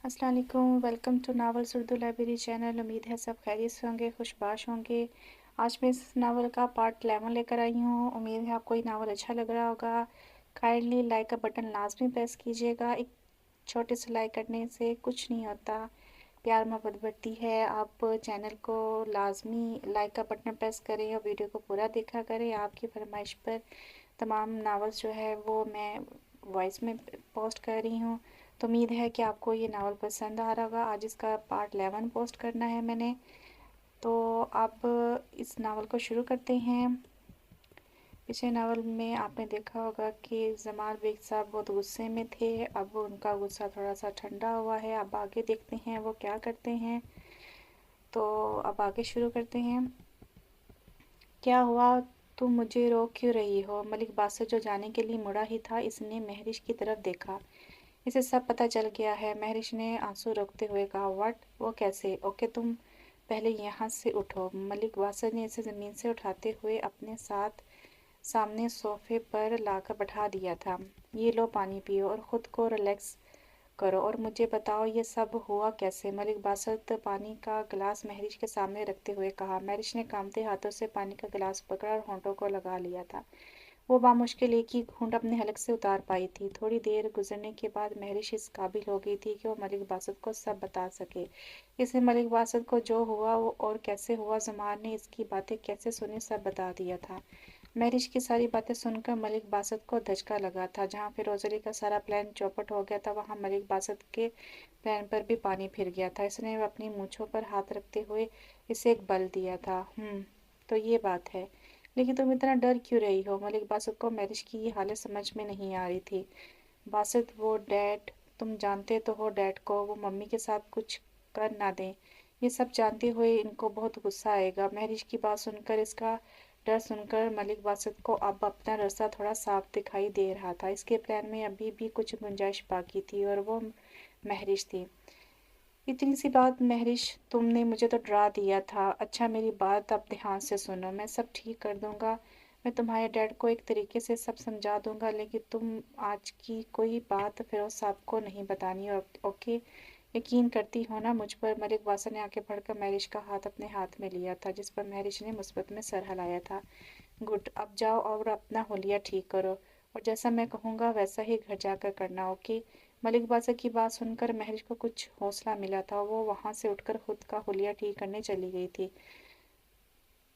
अस्सलाम वालेकुम, welcome to novels Urdu library channel. उम्मीद है सब खैरियत से होंगे, खुशबाश होंगे। आज मैं इस नावल का पार्ट 11 लेकर आई हूँ। उम्मीद है आपको ये नावल अच्छा लग रहा होगा। काइंडली लाइक का बटन लाजमी प्रेस कीजिएगा। एक छोटे से लाइक करने से कुछ नहीं होता, प्यार मोहब्बत बढ़ती है। आप चैनल को लाजमी लाइक का बटन प्रेस करें और वीडियो को पूरा देखा करें। आपकी फरमाइश पर तमाम नावल्स जो है वो मैं वॉइस में पोस्ट कर रही हूँ। तो उम्मीद है कि आपको ये नावल पसंद आ रहा होगा। आज इसका पार्ट 11 पोस्ट करना है मैंने। तो अब इस नावल को शुरू करते हैं। पिछले नावल में आपने देखा होगा कि जमाल बेग साहब बहुत गुस्से में थे। अब उनका गुस्सा थोड़ा सा ठंडा हुआ है। अब आगे देखते हैं वो क्या करते हैं। तो अब आगे शुरू करते हैं। क्या हुआ, तुम मुझे रोक क्यों रही हो? मलिक बासर जो जाने के लिए मुड़ा ही था, इसने महरिश की तरफ देखा। इसे सब पता चल गया है। महरिश ने आंसू रोकते हुए कहा। व्हाट? वो कैसे? ओके, तुम पहले यहाँ से उठो। मलिक बासर ने इसे ज़मीन से उठाते हुए अपने साथ सामने सोफे पर लाकर बैठा दिया था। ये लो, पानी पियो और ख़ुद को रिलैक्स करो और मुझे बताओ ये सब हुआ कैसे? मलिक बासत पानी का गिलास महरिश के सामने रखते हुए कहा। महरिश ने कांपते हाथों से पानी का गिलास पकड़ा और होंठों को लगा लिया था। वो बामुश्किल एक ही घूंट अपने हलक से उतार पाई थी। थोड़ी देर गुजरने के बाद महरिश इस काबिल हो गई थी कि वो मलिक बासत को सब बता सके। इसने मलिक बासत को जो हुआ वो और कैसे हुआ, जमान ने इसकी बातें कैसे सुनी, सब बता दिया था। महरिश की सारी बातें सुनकर मलिक बासत को धचका लगा था। जहाँ फिरोज अली का सारा प्लान चौपट हो गया था, वहाँ मलिक बासत के प्लान पर भी पानी फिर गया था। इसने अपनी मूंछों पर हाथ रखते हुए इसे एक बल दिया था। तो ये बात है, लेकिन तुम इतना डर क्यों रही हो? मलिक बासत को महरिश की ये हालत समझ में नहीं आ रही थी। बासत, वो डैड, तुम जानते तो हो डैड को, वो मम्मी के साथ कुछ कर ना दें। ये सब जानते हुए इनको बहुत गुस्सा आएगा। महरिश की बात सुनकर, इसका डर सुनकर मलिक बासत को अब अपना रास्ता थोड़ा साफ दिखाई दे रहा था। इसके प्लान में अभी भी कुछ गुंजाइश बाकी थी और वो महरिश थी। इतनी सी बात महरिश, तुमने मुझे तो डरा दिया था। अच्छा, मेरी बात अब ध्यान से सुनो, मैं सब ठीक कर दूंगा। मैं तुम्हारे डैड को एक तरीके से सब समझा दूंगा, लेकिन तुम आज की कोई बात फिरोज साहब को नहीं बतानी। ओके, यकीन करती हो ना मुझ पर? मलिक बासर ने आगे बढ़कर महरिश का हाथ अपने हाथ में लिया था, जिस पर महरिश ने मुस्बत में सर हिलाया था। गुड, अब जाओ और अपना हुलिया ठीक करो और जैसा मैं कहूँगा वैसा ही घर जाकर करना। ओके? मलिक बादशाह की बात सुनकर महरिश को कुछ हौसला मिला था। वो वहाँ से उठकर खुद का हुलिया ठीक करने चली गई थी।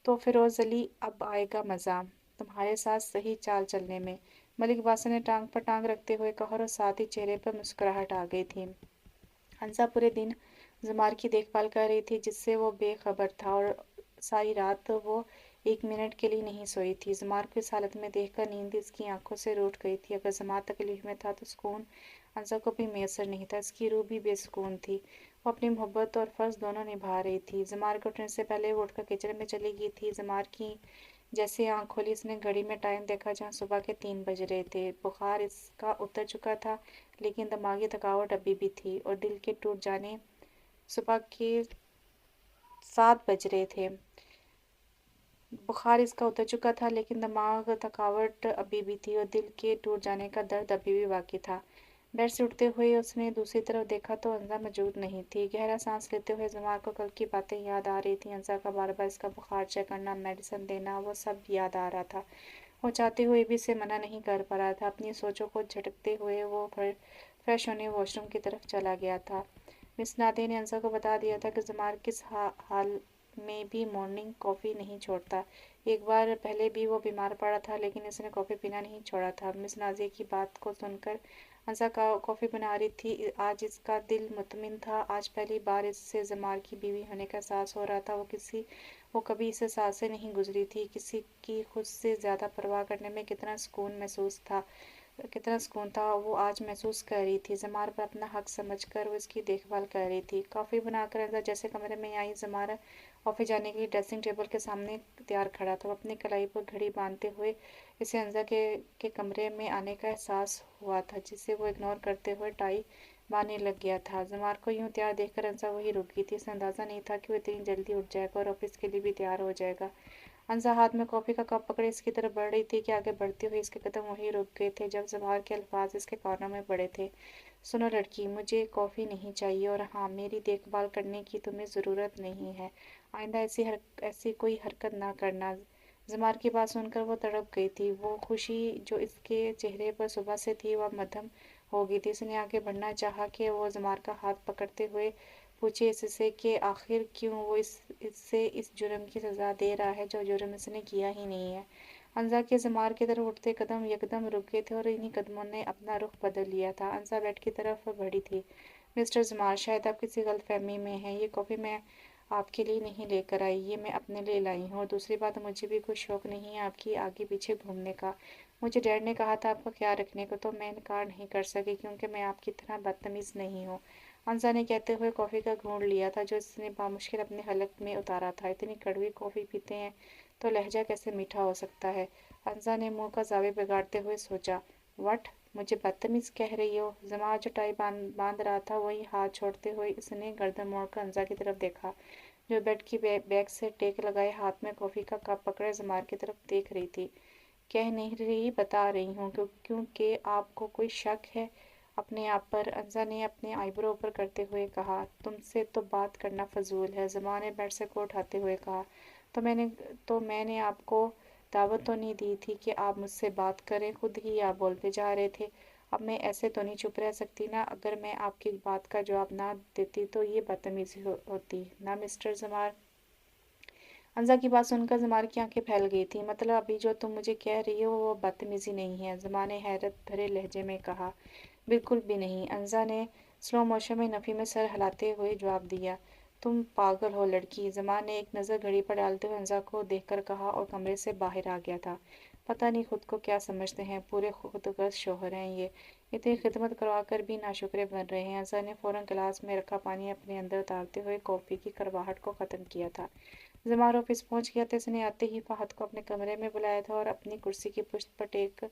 तो फिरोज अली, अब आएगा मज़ा तुम्हारे साथ सही चाल चलने में, मलिक बादशाह ने टांग पर टांग रखते हुए कहा और साथ ही चेहरे पर मुस्कुराहट आ गई थी। हंसा पूरे दिन जमार की देखभाल कर रही थी, जिससे वो बेखबर था, और सारी रात वो एक मिनट के लिए नहीं सोई थी। जमार को इस हालत में देखकर नींद इसकी आंखों से रूठ गई थी। अगर जमार तकलीफ में था तो सुकून हंसा को भी मैसर नहीं था। इसकी रूह भी बेसुकून थी। वो अपनी मोहब्बत और फर्ज दोनों निभा रही थी। जमार के उठने से पहले वो उठकर किचन में चली गई थी। जमार की जैसे आंख खोली, इसने घड़ी में टाइम देखा, जहाँ सुबह के 3 बज रहे थे। बुखार इसका उतर चुका था, लेकिन दिमागी थकावट अभी भी थी और दिल के टूट जाने। सुबह के 7 बज रहे थे। बुखार इसका उतर चुका था, लेकिन दिमाग थकावट अभी भी थी और दिल के टूट जाने का दर्द अभी भी बाकी था। बेड से उठते हुए उसने दूसरी तरफ देखा तो हंसा मौजूद नहीं थी। गहरा सांस लेते हुए जमार को कल की बातें याद आ रही थी। हंसा का बार बार इसका बुखार चेक करना, मेडिसिन देना, वो सब याद आ रहा था। वो चाहते हुए भी इसे मना नहीं कर पा रहा था। अपनी सोचों को झटकते हुए वो फ्रेश होने वॉशरूम की तरफ चला गया था। मिस नादिया ने हंसा को बता दिया था कि जमार किस हाल में भी मॉर्निंग कॉफ़ी नहीं छोड़ता। एक बार पहले भी वो बीमार पड़ा था, लेकिन इसने कॉफ़ी पीना नहीं छोड़ा था। मिस नादिया की बात को सुनकर हंसा का कॉफ़ी बना रही थी। आज इसका दिल मुतमिन था। आज पहली बार इससे जमार की बीवी होने का एहसास हो रहा था। वो कभी इस एहसास से नहीं गुजरी थी। किसी की खुद से ज़्यादा परवाह करने में कितना सुकून था वो आज महसूस कर रही थी। जमार पर अपना हक समझकर वो इसकी देखभाल कर रही थी। कॉफ़ी बनाकर अंदर जैसे कमरे में आई, जमार ऑफिस जाने के लिए ड्रेसिंग टेबल के सामने तैयार खड़ा था। वो अपनी कलाई पर घड़ी बांधते हुए इसे अंजा के कमरे में आने का एहसास हुआ था, जिसे वो इग्नोर करते हुए टाई बांधने लग गया था। जमार को यूं तैयार देखकर अंजा वही रुक गई थी। इसे अंदाजा नहीं था कि वो इतनी जल्दी उठ जाएगा और ऑफिस के लिए भी तैयार हो जाएगा। हंसा हाथ में कॉफ़ी का कप पकड़े इसकी तरफ बढ़ रही थी कि आगे बढ़ते हुए इसके कदम वहीं रुक गए थे जब जमार के अल्फाज इसके कानों में पड़े थे। سنو لڑکی، مجھے کافی نہیں چاہیے، اور ہاں، میری دیکھ بھال کرنے کی تمہیں ضرورت نہیں ہے۔ آئندہ ایسی کوئی حرکت نہ کرنا۔ زمار کی بات سن کر وہ تڑپ گئی تھی۔ وہ خوشی جو اس کے چہرے پر صبح سے تھی وہ اب مدھم ہو گئی تھی۔ اس نے آگے بڑھنا چاہا کہ وہ زمار کا ہاتھ پکڑتے ہوئے پوچھے اس سے کہ آخر کیوں وہ اسے اس جرم کی سزا دے رہا ہے جو جرم اس نے کیا ہی نہیں ہے۔ انزا کے زمار کی طرف اٹھتے قدم یکدم رک گئے تھے اور انہی قدموں نے اپنا رخ بدل لیا تھا۔ انزا بیڈ کی طرف بڑھی تھی۔ مسٹر زمار، شاید آپ کسی غلط فہمی میں ہیں۔ یہ کافی میں آپ کے لیے نہیں لے کر آئی، یہ میں اپنے لیے لائی ہوں، اور دوسری بات، مجھے بھی کوئی شوق نہیں ہے آپ کی آگے پیچھے گھومنے کا۔ مجھے ڈیڈ نے کہا تھا آپ کا خیال رکھنے کو، تو میں انکار نہیں کر سکی کیونکہ میں آپ کی طرح بدتمیز نہیں ہوں۔ انزا نے کہتے ہوئے کافی کا گھونٹ لیا تھا جو اس نے بامشکل اپنے حلق میں اتارا تھا۔ اتنی کڑوی کافی پیتے ہیں تو لہجہ کیسے میٹھا ہو سکتا ہے؟ انزا نے منہ کا زاویہ بگاڑتے ہوئے سوچا۔ وٹ؟ مجھے بدتمیز کہہ رہی ہو؟ زمار جو ٹائی باندھ رہا تھا وہی ہاتھ چھوڑتے ہوئے اس نے گردن موڑ کر انزا کی طرف دیکھا جو بیڈ کی بیک سے ٹیک لگائے ہاتھ میں کافی کا کپ پکڑے زمار کی طرف دیکھ رہی تھی۔ کہہ نہیں رہی، بتا رہی ہوں، کیونکہ آپ کو کوئی شک ہے اپنے آپ پر، انزا نے اپنے آئی برو اوپر کرتے ہوئے کہا۔ تم سے تو بات کرنا فضول ہے، زمار نے بیڈ سے کو اٹھاتے ہوئے کہا۔ تو میں نے آپ کو دعوت تو نہیں دی تھی کہ آپ مجھ سے بات کریں، خود ہی آپ بولتے جا رہے تھے۔ اب میں ایسے تو نہیں چپ رہ سکتی نا، اگر میں آپ کی بات کا جواب نہ دیتی تو یہ بدتمیزی ہوتی نا مسٹر زمار۔ انزا کی بات سن کر زمار کی آنکھیں پھیل گئی تھیں۔ مطلب ابھی جو تم مجھے کہہ رہی ہو وہ بدتمیزی نہیں ہے؟ زمار نے حیرت بھرے لہجے میں کہا۔ بالکل بھی نہیں، انزا نے سلو موشن میں نفی میں سر ہلاتے ہوئے جواب دیا۔ تم پاگل ہو لڑکی، زمار نے ایک نظر گھڑی پر ڈالتے ہوئے انزا کو دیکھ کر کہا اور کمرے سے باہر آ گیا تھا۔ پتہ نہیں خود کو کیا سمجھتے ہیں، پورے خودغرض شوہر ہیں یہ، اتنی خدمت کروا کر بھی ناشکرے بن رہے ہیں۔ انزا نے فوراً گلاس میں رکھا پانی اپنے اندر اتارتے ہوئے کافی کی کڑواہٹ کو ختم کیا تھا۔ زمار آفس پہنچ گیا تھا۔ اس نے آتے ہی فہد کو اپنے کمرے میں بلایا تھا اور اپنی کرسی کی پشت پر ٹیک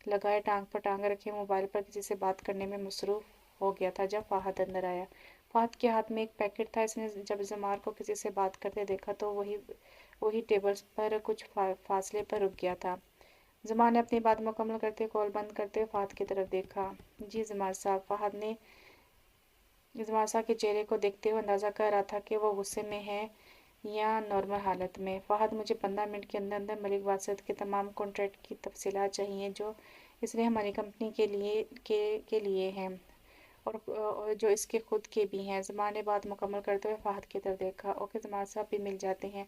لگائے ٹانگ پر ٹانگ رکھے موبائل پر کسی سے بات کرنے میں مصروف ہو گیا تھا جب فہد اندر آیا۔ فہد کے ہاتھ میں ایک پیکٹ تھا۔ اس نے جب زمار کو کسی سے بات کرتے دیکھا تو وہی ٹیبل پر کچھ فاصلے پر رک گیا تھا۔ زمار نے اپنی بات مکمل کرتے کال بند کرتے ہوئے فہد کی طرف دیکھا۔ جی زمار صاحب، فہد نے زمار صاحب کے چہرے کو دیکھتے ہوئے اندازہ کر رہا تھا کہ وہ غصے میں ہے یا نارمل حالت میں۔ فہد، مجھے 15 منٹ کے اندر اندر ملک باسط کے تمام کانٹریکٹ کی تفصیلات چاہئیں جو اس نے ہماری کمپنی کے لیے ہیں اور جو اس کے خود کے بھی ہیں۔ زمار نے بات مکمل کرتے ہوئے فہد کی طرف دیکھا۔ اوکے، زمار صاحب بھی مل جاتے ہیں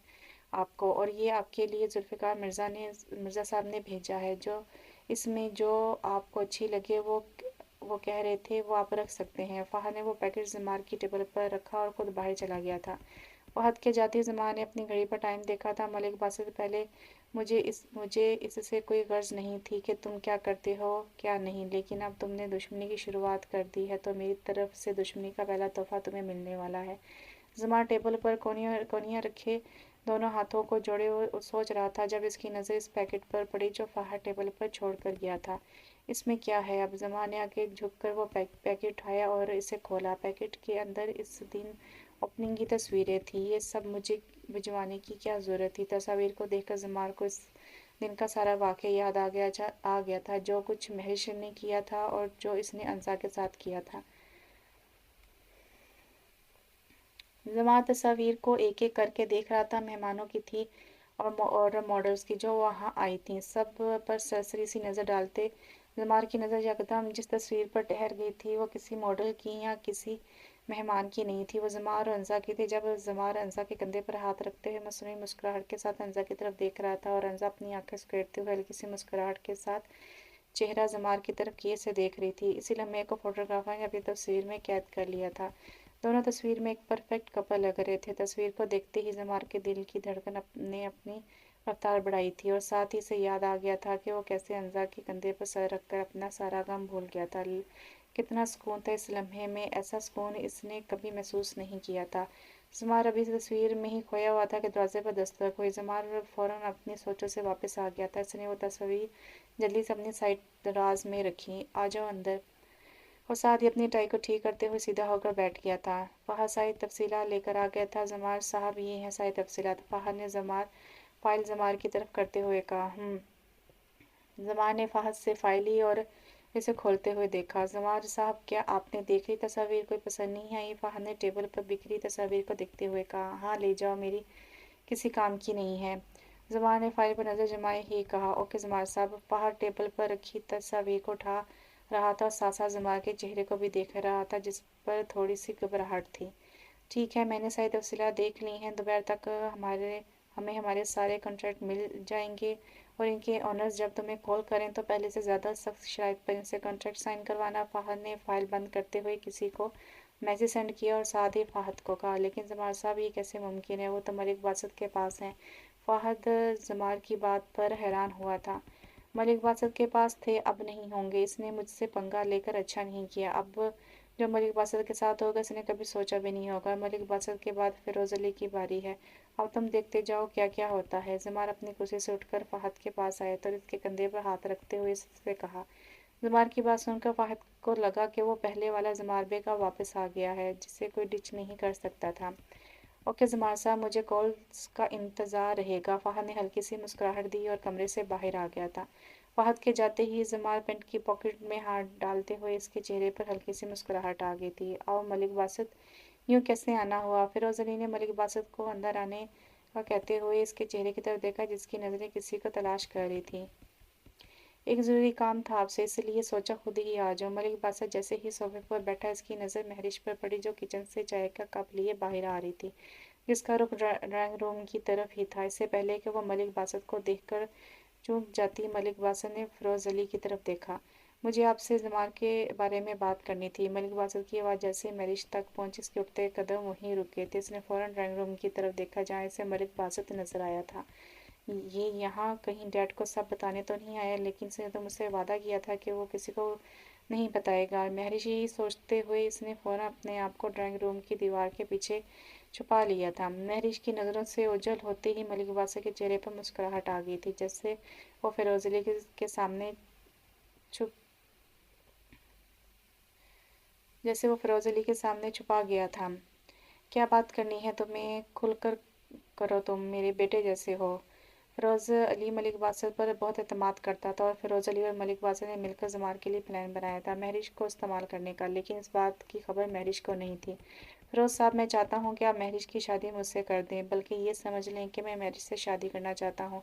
آپ کو، اور یہ آپ کے لیے ذوالفقار مرزا صاحب نے بھیجا ہے، جو اس میں جو آپ کو اچھی لگے وہ کہہ رہے تھے وہ آپ رکھ سکتے ہیں۔ فہد نے وہ پیکٹ زمار کی ٹیبل پر رکھا اور خود باہر چلا گیا تھا۔ فہد کے جاتے ہی زمار نے اپنی گھڑی پر ٹائم دیکھا تھا۔ ملک باسط، پہلے مجھے اس سے کوئی غرض نہیں تھی کہ تم کیا کرتے ہو کیا نہیں، لیکن اب تم نے دشمنی کی شروعات کر دی ہے تو میری طرف سے دشمنی کا پہلا تحفہ تمہیں ملنے والا ہے۔ زمار ٹیبل پر کونیاں رکھے دونوں ہاتھوں کو جوڑے ہوئے سوچ رہا تھا جب اس کی نظر اس پیکٹ پر پڑی جو فہد ٹیبل پر چھوڑ کر گیا تھا۔ اس میں کیا ہے؟ اب زمار نے آگے جھک کر وہ پیکٹ اٹھایا اور اسے کھولا۔ پیکٹ کے اندر اس دن اوپننگ کی تصویریں تھیں۔ یہ سب مجھے بھجوانے کی کیا ضرورت تھی؟ تصاویر کو دیکھ کر زمار کو اس دن کا سارا واقعہ یاد آ گیا تھا، جو کچھ مہیش نے کیا تھا اور جو اس نے انزا کے ساتھ کیا تھا۔ زمار تصاویر کو ایک ایک کر کے دیکھ رہا تھا، مہمانوں کی تھی اور ماڈلز کی جو وہاں آئی تھیں، سب پر سرسری سی نظر ڈالتے زمار کی نظر یکدم جس تصویر پر ٹھہر گئی تھی وہ کسی ماڈل کی یا کسی مہمان کی نہیں تھی، وہ زمار اور انزا کی تھی۔ جب زمار انزا کے کندھے پر ہاتھ رکھتے ہوئے مصنوعی مسکراہٹ کے ساتھ انزا کی طرف دیکھ رہا تھا اور انزا اپنی آنکھیں سکیڑتے ہوئے ہلکی سی مسکراہٹ کے ساتھ چہرہ زمار کی طرف کیے سے دیکھ رہی تھی، اسی لمحے کو فوٹوگرافر نے اپنی تصویر میں قید کر لیا تھا۔ دونوں تصویر میں ایک پرفیکٹ کپل لگ رہے تھے۔ تصویر کو دیکھتے ہی زمار کے دل کی دھڑکن نے اپنی رفتار بڑھائی تھی اور ساتھ ہی اسے یاد آ گیا تھا کہ وہ کیسے انزا کے کندھے پر سر رکھ کر اپنا سارا غم بھول گیا تھا۔ کتنا سکون تھا اس لمحے میں، ایسا سکون اس نے کبھی محسوس نہیں کیا تھا۔ زمار ابھی تصویر میں ہی کھویا ہوا تھا کہ دروازے پر دستک ہوئی۔ زمار فوراً اپنی سوچوں سے واپس آ گیا تھا۔ اس نے وہ تصویر جلدی سے اپنی سائڈ دراز میں رکھی۔ آ جاؤ اندر، اور ساتھ ہی اپنی ٹائی کو ٹھیک کرتے ہوئے سیدھا ہو کر بیٹھ گیا تھا۔ فہد ساری تفصیلات لے کر آ گیا تھا۔ زمار صاحب، یہ ہیں ساری تفصیلات، فہد نے فائل زمار کی طرف کرتے ہوئے کہا۔ زمار نے فہد سے فائل لی اور इसे खोलते हुए देखा। जमार साहब, क्या आपने देख ली तस्वीर? कोई पसंद नहीं आई? फहद ने टेबल पर बिखरी तस्वीर को देखते हुए कहा। हाँ, ले जाओ, मेरी किसी काम की नहीं है। जमार ने फाइल पर नजर जमाए ही कहा। ओके जमार साहब। फहद टेबल पर रखी तस्वीर को उठा रहा था और साथ साथ जमार के चेहरे को भी देख रहा था, जिस पर थोड़ी सी घबराहट थी। ठीक है, मैंने सारी तफसीलात देख ली हैं। दोपहर तक हमें हमारे सारे कॉन्ट्रैक्ट मिल जाएंगे और इनके ऑनर्स जब तुम्हें कॉल करें तो पहले से ज़्यादा सख्त शराइत पर इनसे कॉन्ट्रैक्ट साइन करवाना। फाहद ने फाइल बंद करते हुए किसी को मैसेज सेंड किया और साथ ही फाहद को कहा, लेकिन जमार साहब, ये कैसे मुमकिन है? वो तो मलिक बासत के पास हैं। फाहद जमार की बात पर हैरान हुआ था। मलिक बासत के पास थे, अब नहीं होंगे। इसने मुझसे पंगा लेकर अच्छा नहीं किया। अब जो मलिक बासत के साथ होगा इसने कभी सोचा भी नहीं होगा। मलिक बासत के बाद फिरोज अली की बारी है। अब तुम देखते जाओ क्या क्या होता है। जमार अपनी कुर्सी से उठकर फाहद के पास आया तो इसके कंधे पर हाथ रखते हुए इससे कहा। जमार की बात सुनकर फाहद को लगा कि वो पहले वाला जमार बेगा वापस आ गया है, जिसे कोई डिच नहीं कर सकता था। ओके जमार साहब, मुझे कॉल्स का इंतज़ार रहेगा। फाहद ने हल्की सी मुस्कुराहट दी और कमरे से बाहर आ गया था। फाहद के जाते ही जमार पेंट की पॉकेट में हाथ डालते हुए इसके चेहरे पर हल्की सी मुस्कुराहट आ गई थी। आओ मलिक बासत, यूँ कैसे आना हुआ? फिरोज अली ने मलिक बासत को अंदर आने का कहते हुए इसके चेहरे की तरफ देखा, जिसकी नज़रें किसी को तलाश कर रही थी। एक ज़रूरी काम था आपसे, इसलिए सोचा खुद ही आ जाऊं। मलिक बासत जैसे ही सोफे पर बैठा इसकी नज़र महरिश पर पड़ी, जो किचन से चाय का कप लिए बाहर आ रही थी, जिसका रुख ड्राइंग रूम की तरफ ही था। इससे पहले कि वह मलिक बासत को देखकर चूक जाती, मलिक बासत ने फिरोज अली की तरफ देखा। मुझे आपसे जमार के बारे में बात करनी थी। मलिक बासत की आवाज़ जैसे मैरिज तक पहुंची, इसके उठते कदम वहीं रुके थे। इसने फौरन ड्राइंग रूम की तरफ देखा, जहाँ इसे मलिक बासत नजर आया था। ये यहाँ कहीं डैड को सब बताने तो नहीं आया, लेकिन इसने तो मुझसे वादा किया था कि वो किसी को नहीं बताएगा। महरिश यही सोचते हुए इसने फौरन अपने आप को ड्राइंग रूम की दीवार के पीछे छुपा लिया था। महरिश की नज़रों से ओझल होते ही मलिक बासत के चेहरे पर मुस्कुराहट आ गई थी, जैसे वो फिरोज अली के सामने छुप जैसे वो फिरोज अली के सामने छुपा गया था। क्या बात करनी है तुम्हें? खुलकर करो, तुम मेरे बेटे जैसे हो। फिरोज अली मलिक बासत पर बहुत एतमाद करता था और फिरोज अली और मलिक बासत ने मिलकर जमार के लिए प्लान बनाया था महरिश को इस्तेमाल करने का, लेकिन इस बात की खबर महरिश को नहीं थी। फिरोज साहब, मैं चाहता हूँ कि आप महरिश की शादी मुझसे कर दें, बल्कि ये समझ लें कि मैं महरिश से शादी करना चाहता हूँ।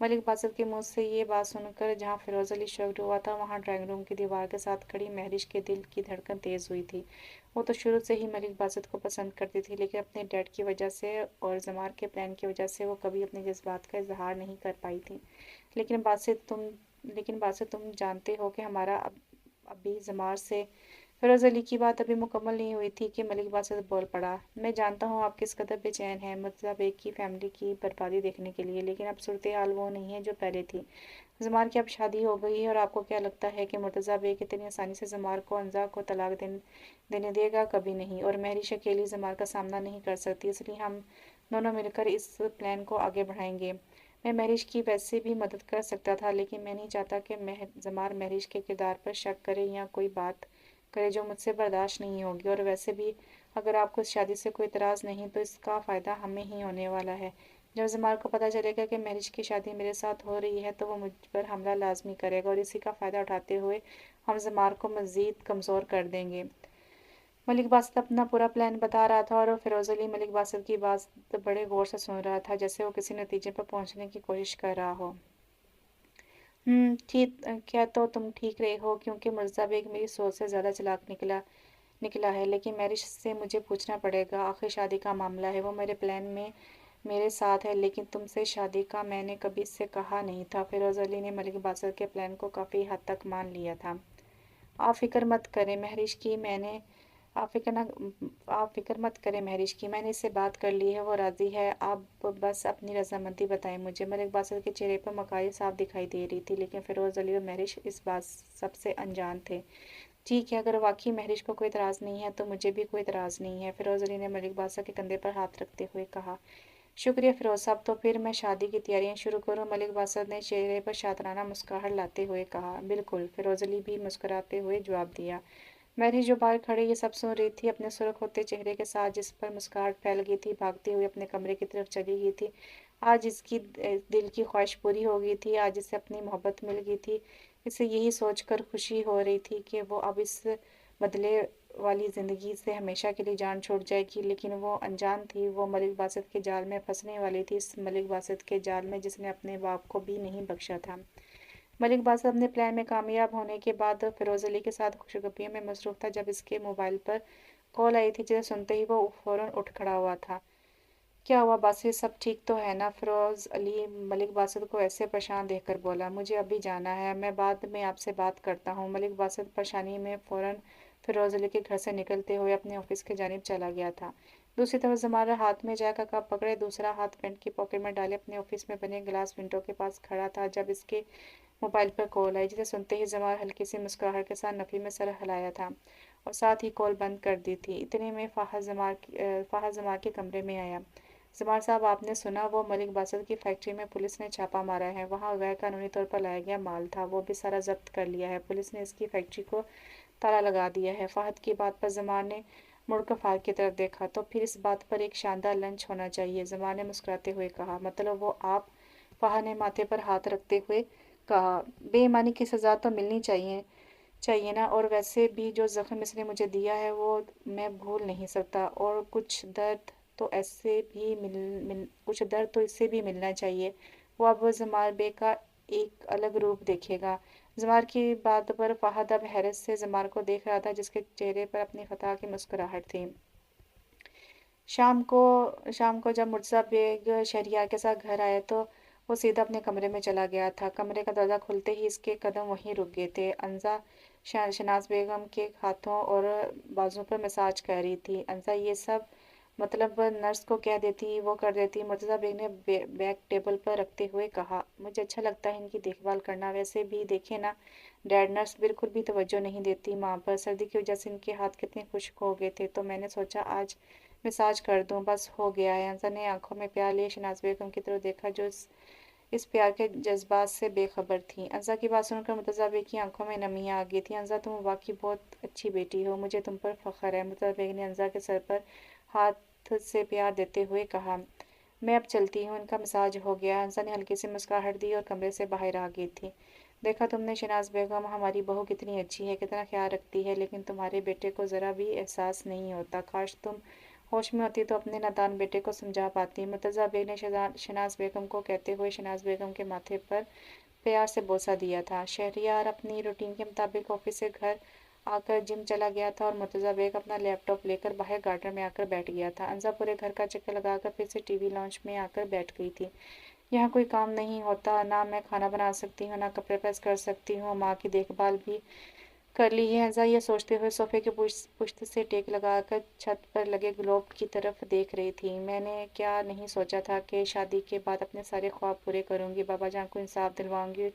मलिक बासत के मुंह से ये बात सुनकर जहाँ फिरोज अली शॉक्ड हुआ था, वहाँ ड्राइंग रूम की दीवार के साथ खड़ी महरिश के दिल की धड़कन तेज हुई थी। वो तो शुरू से ही मलिक बासत को पसंद करती थी, लेकिन अपने डैड की वजह से और जमार के प्लान की वजह से वो कभी अपने जज्बात का इजहार नहीं कर पाई थी। लेकिन बात से तुम जानते हो कि हमारा अभी जमार से। फिरोज अली की बात अभी मुकम्मल नहीं हुई थी कि मलिक बासत बोल पड़ा। मैं जानता हूँ आप किस कदर बेचैन हैं मुर्तज़ा बेग की फैमिली की बर्बादी देखने के लिए, लेकिन अब सूरत हाल वो नहीं है जो पहले थी। जमार की अब शादी हो गई है और आपको क्या लगता है कि मुर्तज़ा बेग इतनी आसानी से जमार को अंजा को तलाक देने देगा? कभी नहीं। और महरिश अकेली जमार का सामना नहीं कर सकती, इसलिए हम दोनों मिलकर इस प्लान को आगे बढ़ाएंगे। मैं महरिश की वैसे भी मदद कर सकता था, लेकिन मैं नहीं चाहता कि जमार महरिश के किरदार पर शक करे या कोई बात करे जो मुझसे बर्दाश्त नहीं होगी। और वैसे भी अगर आपको इस शादी से कोई इतराज़ नहीं तो इसका फ़ायदा हमें ही होने वाला है। जब जमाल को पता चलेगा कि महरिश की शादी मेरे साथ हो रही है तो वो मुझ पर हमला लाजमी करेगा और इसी का फ़ायदा उठाते हुए हम जमाल को मज़ीद कमज़ोर कर देंगे। मलिक बासत अपना पूरा प्लान बता रहा था और फिरोज अली मलिक बासत की बात बड़े गौर से सुन रहा था, जैसे वो किसी नतीजे पर पहुंचने की कोशिश कर रहा हो। ठीक। क्या तो तुम ठीक रहे हो, क्योंकि मिर्ज़ा बेग मेरी सोच से ज़्यादा चालाक निकला है, लेकिन मैरिज से मुझे पूछना पड़ेगा। आखिर शादी का मामला है, वो मेरे प्लान में मेरे साथ है, लेकिन तुमसे शादी का मैंने कभी इससे कहा नहीं था। फिरोज अली ने मलिक बासत के प्लान को काफ़ी हद तक मान लिया था। आप फिक्र मत करें महरिश की मैंने आप फिक्र मत करें महरिश की, मैंने इससे बात कर ली है, वो राज़ी है। आप बस अपनी रजामंदी बताएं मुझे। मलिक बासत के चेहरे पर मकाई साफ दिखाई दे रही थी, लेकिन फिरोज अली और महरिश इस बात सबसे अनजान थे। ठीक है, अगर वाकई महरिश को कोई इतराज़ नहीं है तो मुझे भी कोई इतराज़ नहीं है, फिरोज अली ने मलिक बासत के कंधे पर हाथ रखते हुए कहा। शुक्रिया फिरोज साहब, तो फिर मैं शादी की तैयारियां शुरू करूं? मलिक बासत ने चेहरे पर शातराना मुस्कुराहट लाते हुए कहा। बिल्कुल, फिरोज अली भी मुस्कुराते हुए जवाब दिया। मैरी जो बाहर खड़ी ये सब सुन रही थी, अपने सुर्ख होते चेहरे के साथ, जिस पर मुस्कुराहट फैल गई थी, भागते हुए अपने कमरे की तरफ चली गई थी। आज इसकी दिल की ख्वाहिश पूरी हो गई थी, आज इसे अपनी मोहब्बत मिल गई थी। इसे यही सोचकर खुशी हो रही थी कि वो अब इस बदले वाली ज़िंदगी से हमेशा के लिए जान छूट जाएगी, लेकिन वो अनजान थी, वो मलिक बासित के जाल में फंसने वाली थी, इस मलिक बासित के जाल में जिसने अपने बाप को भी नहीं बख्शा था। मलिक बासित अपने प्लान में कामयाब होने के बाद फिरोज अली के साथ खुशगपियों में मसरूफ था जब इसके मोबाइल पर कॉल आई थी, जिसे सुनते ही वो फौरन उठ खड़ा हुआ था। क्या हुआ बासित, सब ठीक तो है ना? फिरोज अली मलिक बासित को ऐसे परेशान देखकर बोला। मुझे अभी जाना है, मैं बाद में आपसे बात करता हूँ। मलिक बासित परेशानी में फौरन फिरोज अली के घर से निकलते हुए अपने ऑफिस की जानिब चला गया था। दूसरी तरफ जमारा हाथ में चाय का कप पकड़े दूसरा हाथ पेंट की पॉकेट में डाले अपने ऑफिस में बने ग्लास विंडो के पास खड़ा था जब इसके मोबाइल पर कॉल आई, जिसे सुनते ही जमार हल्की सी मुस्कुराहट के साथ नफी में सर हिलाया था और साथ ही कॉल बंद कर दी थी। इतने में फाहद जमार के कमरे में आया। जमार साहब, आपने सुना? वो मलिक बासित की फैक्ट्री में पुलिस ने छापा मारा है। वहाँ गैर कानूनी तौर पर लाया गया माल था, वो भी सारा जब्त कर लिया है। पुलिस ने इसकी फैक्ट्री को ताला लगा दिया है। फाहद की बात पर जमार ने मुड़कर फाहद की तरफ देखा। तो फिर इस बात पर एक शानदार लंच होना चाहिए, जमार ने मुस्कुराते हुए कहा। मतलब वो आप? फाहद ने माथे पर हाथ रखते हुए कहा। बेईमानी की सज़ा तो मिलनी चाहिए चाहिए ना, और वैसे भी जो जख्म इसने मुझे दिया है वो मैं भूल नहीं सकता, और कुछ दर्द तो इससे भी मिलना चाहिए। वो अब जमार बे का एक अलग रूप देखेगा। जमार की बात पर फहद अब हैरत से जमार को देख रहा था, जिसके चेहरे पर अपनी फतह की मुस्कुराहट थी। शाम को जब मुर्तज़ा बेग शहरियार के साथ घर आया तो वो सीधा अपने कमरे में चला गया था। कमरे का दरवाज़ा खुलते ही इसके कदम वहीं रुक गए थे। अंजा शहनाज बेगम के हाथों और बाजुओं पर मसाज कर रही थी। अंजा ये सब मतलब नर्स को कह देती वो कर देती, मुर्तज़ा बेग ने बैग टेबल पर रखते हुए कहा। मुझे अच्छा लगता है इनकी देखभाल करना, वैसे भी देखे ना डैड, नर्स बिल्कुल भी तवज्जो नहीं देती माँ पर। सर्दी की वजह से इनके हाथ कितने खुश्क हो गए थे, तो मैंने सोचा आज मसाज कर दूं, बस हो गया है। अंसा ने आंखों में प्यार लिए शनाज बेगम की तरफ देखा, जो इस प्यार के जज्बात से बेखबर थी। अंसा की बात सुनकर मुर्तज़ा बेग की आंखों में नमी आ गई थी। अंसा, तुम वाकई बहुत अच्छी बेटी हो, मुझे तुम पर फख्र है। मुर्तज़ा बेग ने अंसा के सर पर हाथ से प्यार देते हुए कहा। मैं अब चलती हूँ, इनका मसाज हो गया। अंसा ने हल्की सी मुस्कुराहट दी और कमरे से बाहर आ गई थी। देखा तुमने शनाज बेगम, हमारी बहू कितनी अच्छी है, कितना ख्याल रखती है, लेकिन तुम्हारे बेटे को ज़रा भी एहसास नहीं होता। काश तुम होश में होती तो अपने नादान बेटे को समझा पाती। मुर्तज़ा बेग ने शनाज बेगम को कहते हुए शनाज बेगम के माथे पर प्यार से बोसा दिया था। शहरियार अपनी रूटीन के मुताबिक ऑफिस से घर आकर जिम चला गया था और मुर्तज़ा बेग अपना लैपटॉप लेकर बाहर गार्डन में आकर बैठ गया था। अंजा पूरे घर का चक्कर लगाकर फिर से टीवी लॉन्च में आकर बैठ गई थी। यहाँ कोई काम नहीं होता, ना मैं खाना बना सकती हूँ, ना कपड़े प्रेस कर सकती हूँ, माँ की देखभाल भी कर ली है। हंसा ये सोचते हुए सोफे के पुश्त से टेक लगाकर छत पर लगे ग्लोब की तरफ देख रही थी। मैंने क्या नहीं सोचा था कि शादी के बाद अपने सारे ख्वाब पूरे करूंगी, बाबा जान को इंसाफ दिलवाऊंगी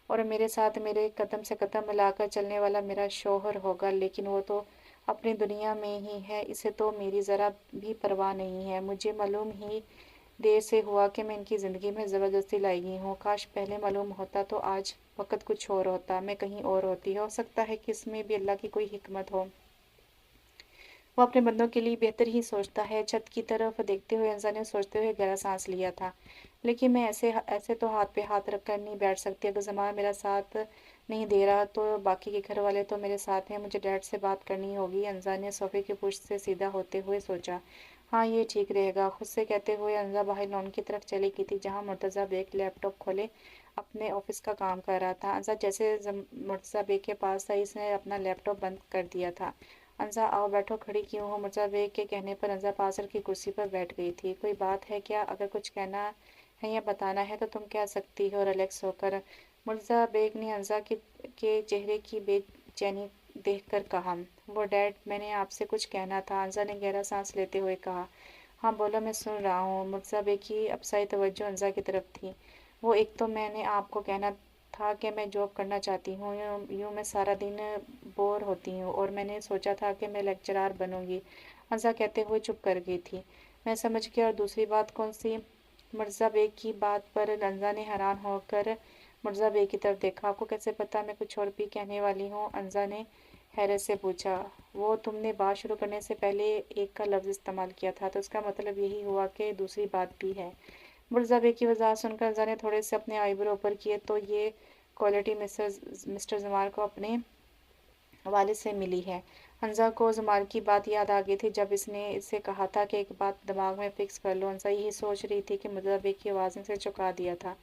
और मेरे साथ मेरे कदम से कदम मिलाकर चलने वाला मेरा शौहर होगा। लेकिन वो तो अपनी दुनिया में ही है, इसे तो मेरी ज़रा भी परवाह नहीं है। मुझे मालूम ही देर से हुआ कि मैं इनकी ज़िंदगी में ज़बरदस्ती लाई गई हूँ। काश पहले मालूम होता तो आज वक्त कुछ और होता, मैं कहीं और होती। हो सकता है कि इसमें भी अल्लाह की कोई हिकमत हो, वो अपने बंदों के लिए बेहतर ही सोचता है। छत की तरफ देखते हुए इंसान ने सोचते हुए गहरा सांस लिया था। लेकिन मैं ऐसे ऐसे तो हाथ पे हाथ रखकर नहीं बैठ सकती। अगर जमाना मेरा साथ नहीं दे रहा तो बाकी के घर वाले तो मेरे साथ हैं, मुझे डैड से बात करनी होगी। अंजा ने सोफे के पुश्त से सीधा होते हुए सोचा। हाँ, ये ठीक रहेगा। खुद से कहते हुए अंजा बाहर लॉन की तरफ चली गई थी, जहाँ मुर्तज़ा बेग लैपटॉप खोले अपने ऑफिस का काम कर रहा था। अंजा जैसे मुर्तज़ा बेग के पास था, इसने अपना लैपटॉप बंद कर दिया था। अंजा, आओ बैठो, खड़ी क्यों हो? मुर्तज़ा बेग के कहने पर अंजा पासर की कुर्सी पर बैठ गई थी। कोई बात है क्या? अगर कुछ कहना है या बताना है तो तुम कह सकती हो, रिलैक्स होकर। मुर्तज़ा बेग ने अंजा के चेहरे की बेचैनी देखकर कहा। वो डैड, मैंने आपसे कुछ कहना था। अंजा ने गहरा सांस लेते हुए कहा। हाँ बोलो, मैं सुन रहा हूँ। मुर्तज़ा बेग की अब सारी तवज्जो अंजा की तरफ थी। वो एक तो मैंने आपको कहना था कि मैं जॉब करना चाहती हूँ। यूँ मैं सारा दिन बोर होती हूँ और मैंने सोचा था कि मैं लेक्चरार बनूंगी। हंसा कहते हुए चुप कर गई थी। मैं समझ गया, और दूसरी बात कौन सी? मिर्ज़ा बेग की बात पर अंजा ने हैरान होकर मिर्ज़ा बेग की तरफ देखा। आपको कैसे पता मैं कुछ और भी कहने वाली हूँ? अंजा ने हैरत से पूछा। वो तुमने बात शुरू करने से पहले एक का लफ्ज़ इस्तेमाल किया था, तो इसका मतलब यही हुआ कि दूसरी बात भी है। मुर्तज़ा बेग की वजाहत सुनकर अंजा ने थोड़े से अपने आईब्रो ऊपर किए। तो ये क्वालिटी मिस्टर जमार को अपने वालिद से मिली है। हंजा को जमार की बात याद आ गई थी जब इसने इससे कहा था कि एक बात दिमाग में फिक्स कर लो। हंजा यही सोच रही थी कि मुर्तज़ा बेग की आवाज़ ने इसे चौंका दिया था।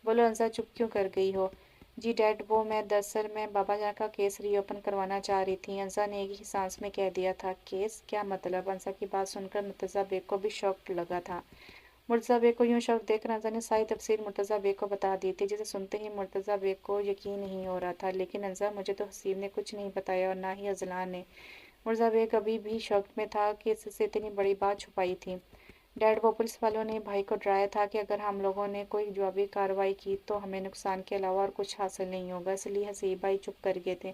बोलो हंजा, चुप क्यों कर गई हो? जी डैड, वो दरअसल मैं बाबा जान का केस रीओपन करवाना चाह रही थी। हंजा ने एक ही सांस में कह दिया था। केस? क्या मतलब? हंजा की बात सुनकर मुर्तज़ा बेग को भी शौक लगा था। मुर्तज़ा बेग को यूं शौक देखकर हंजा ने सारी तफसील मुर्तज़ा बेग को बता दी थी, जिसे सुनते ही मुर्तज़ा बेग को यकीन नहीं हो रहा था। लेकिन हंजा, मुझे तो हसीब ने कुछ नहीं बताया और ना ही अजलान ने। मुर्तज़ा बेग अभी भी शौक में था कि इससे इतनी बड़ी बात छुपाई थी। डैड, वो पुलिस वालों ने भाई को डराया था कि अगर हम लोगों ने कोई जवाबी कार्रवाई की तो हमें नुकसान के अलावा और कुछ हासिल नहीं होगा, इसलिए हसीब भाई चुप कर गए थे।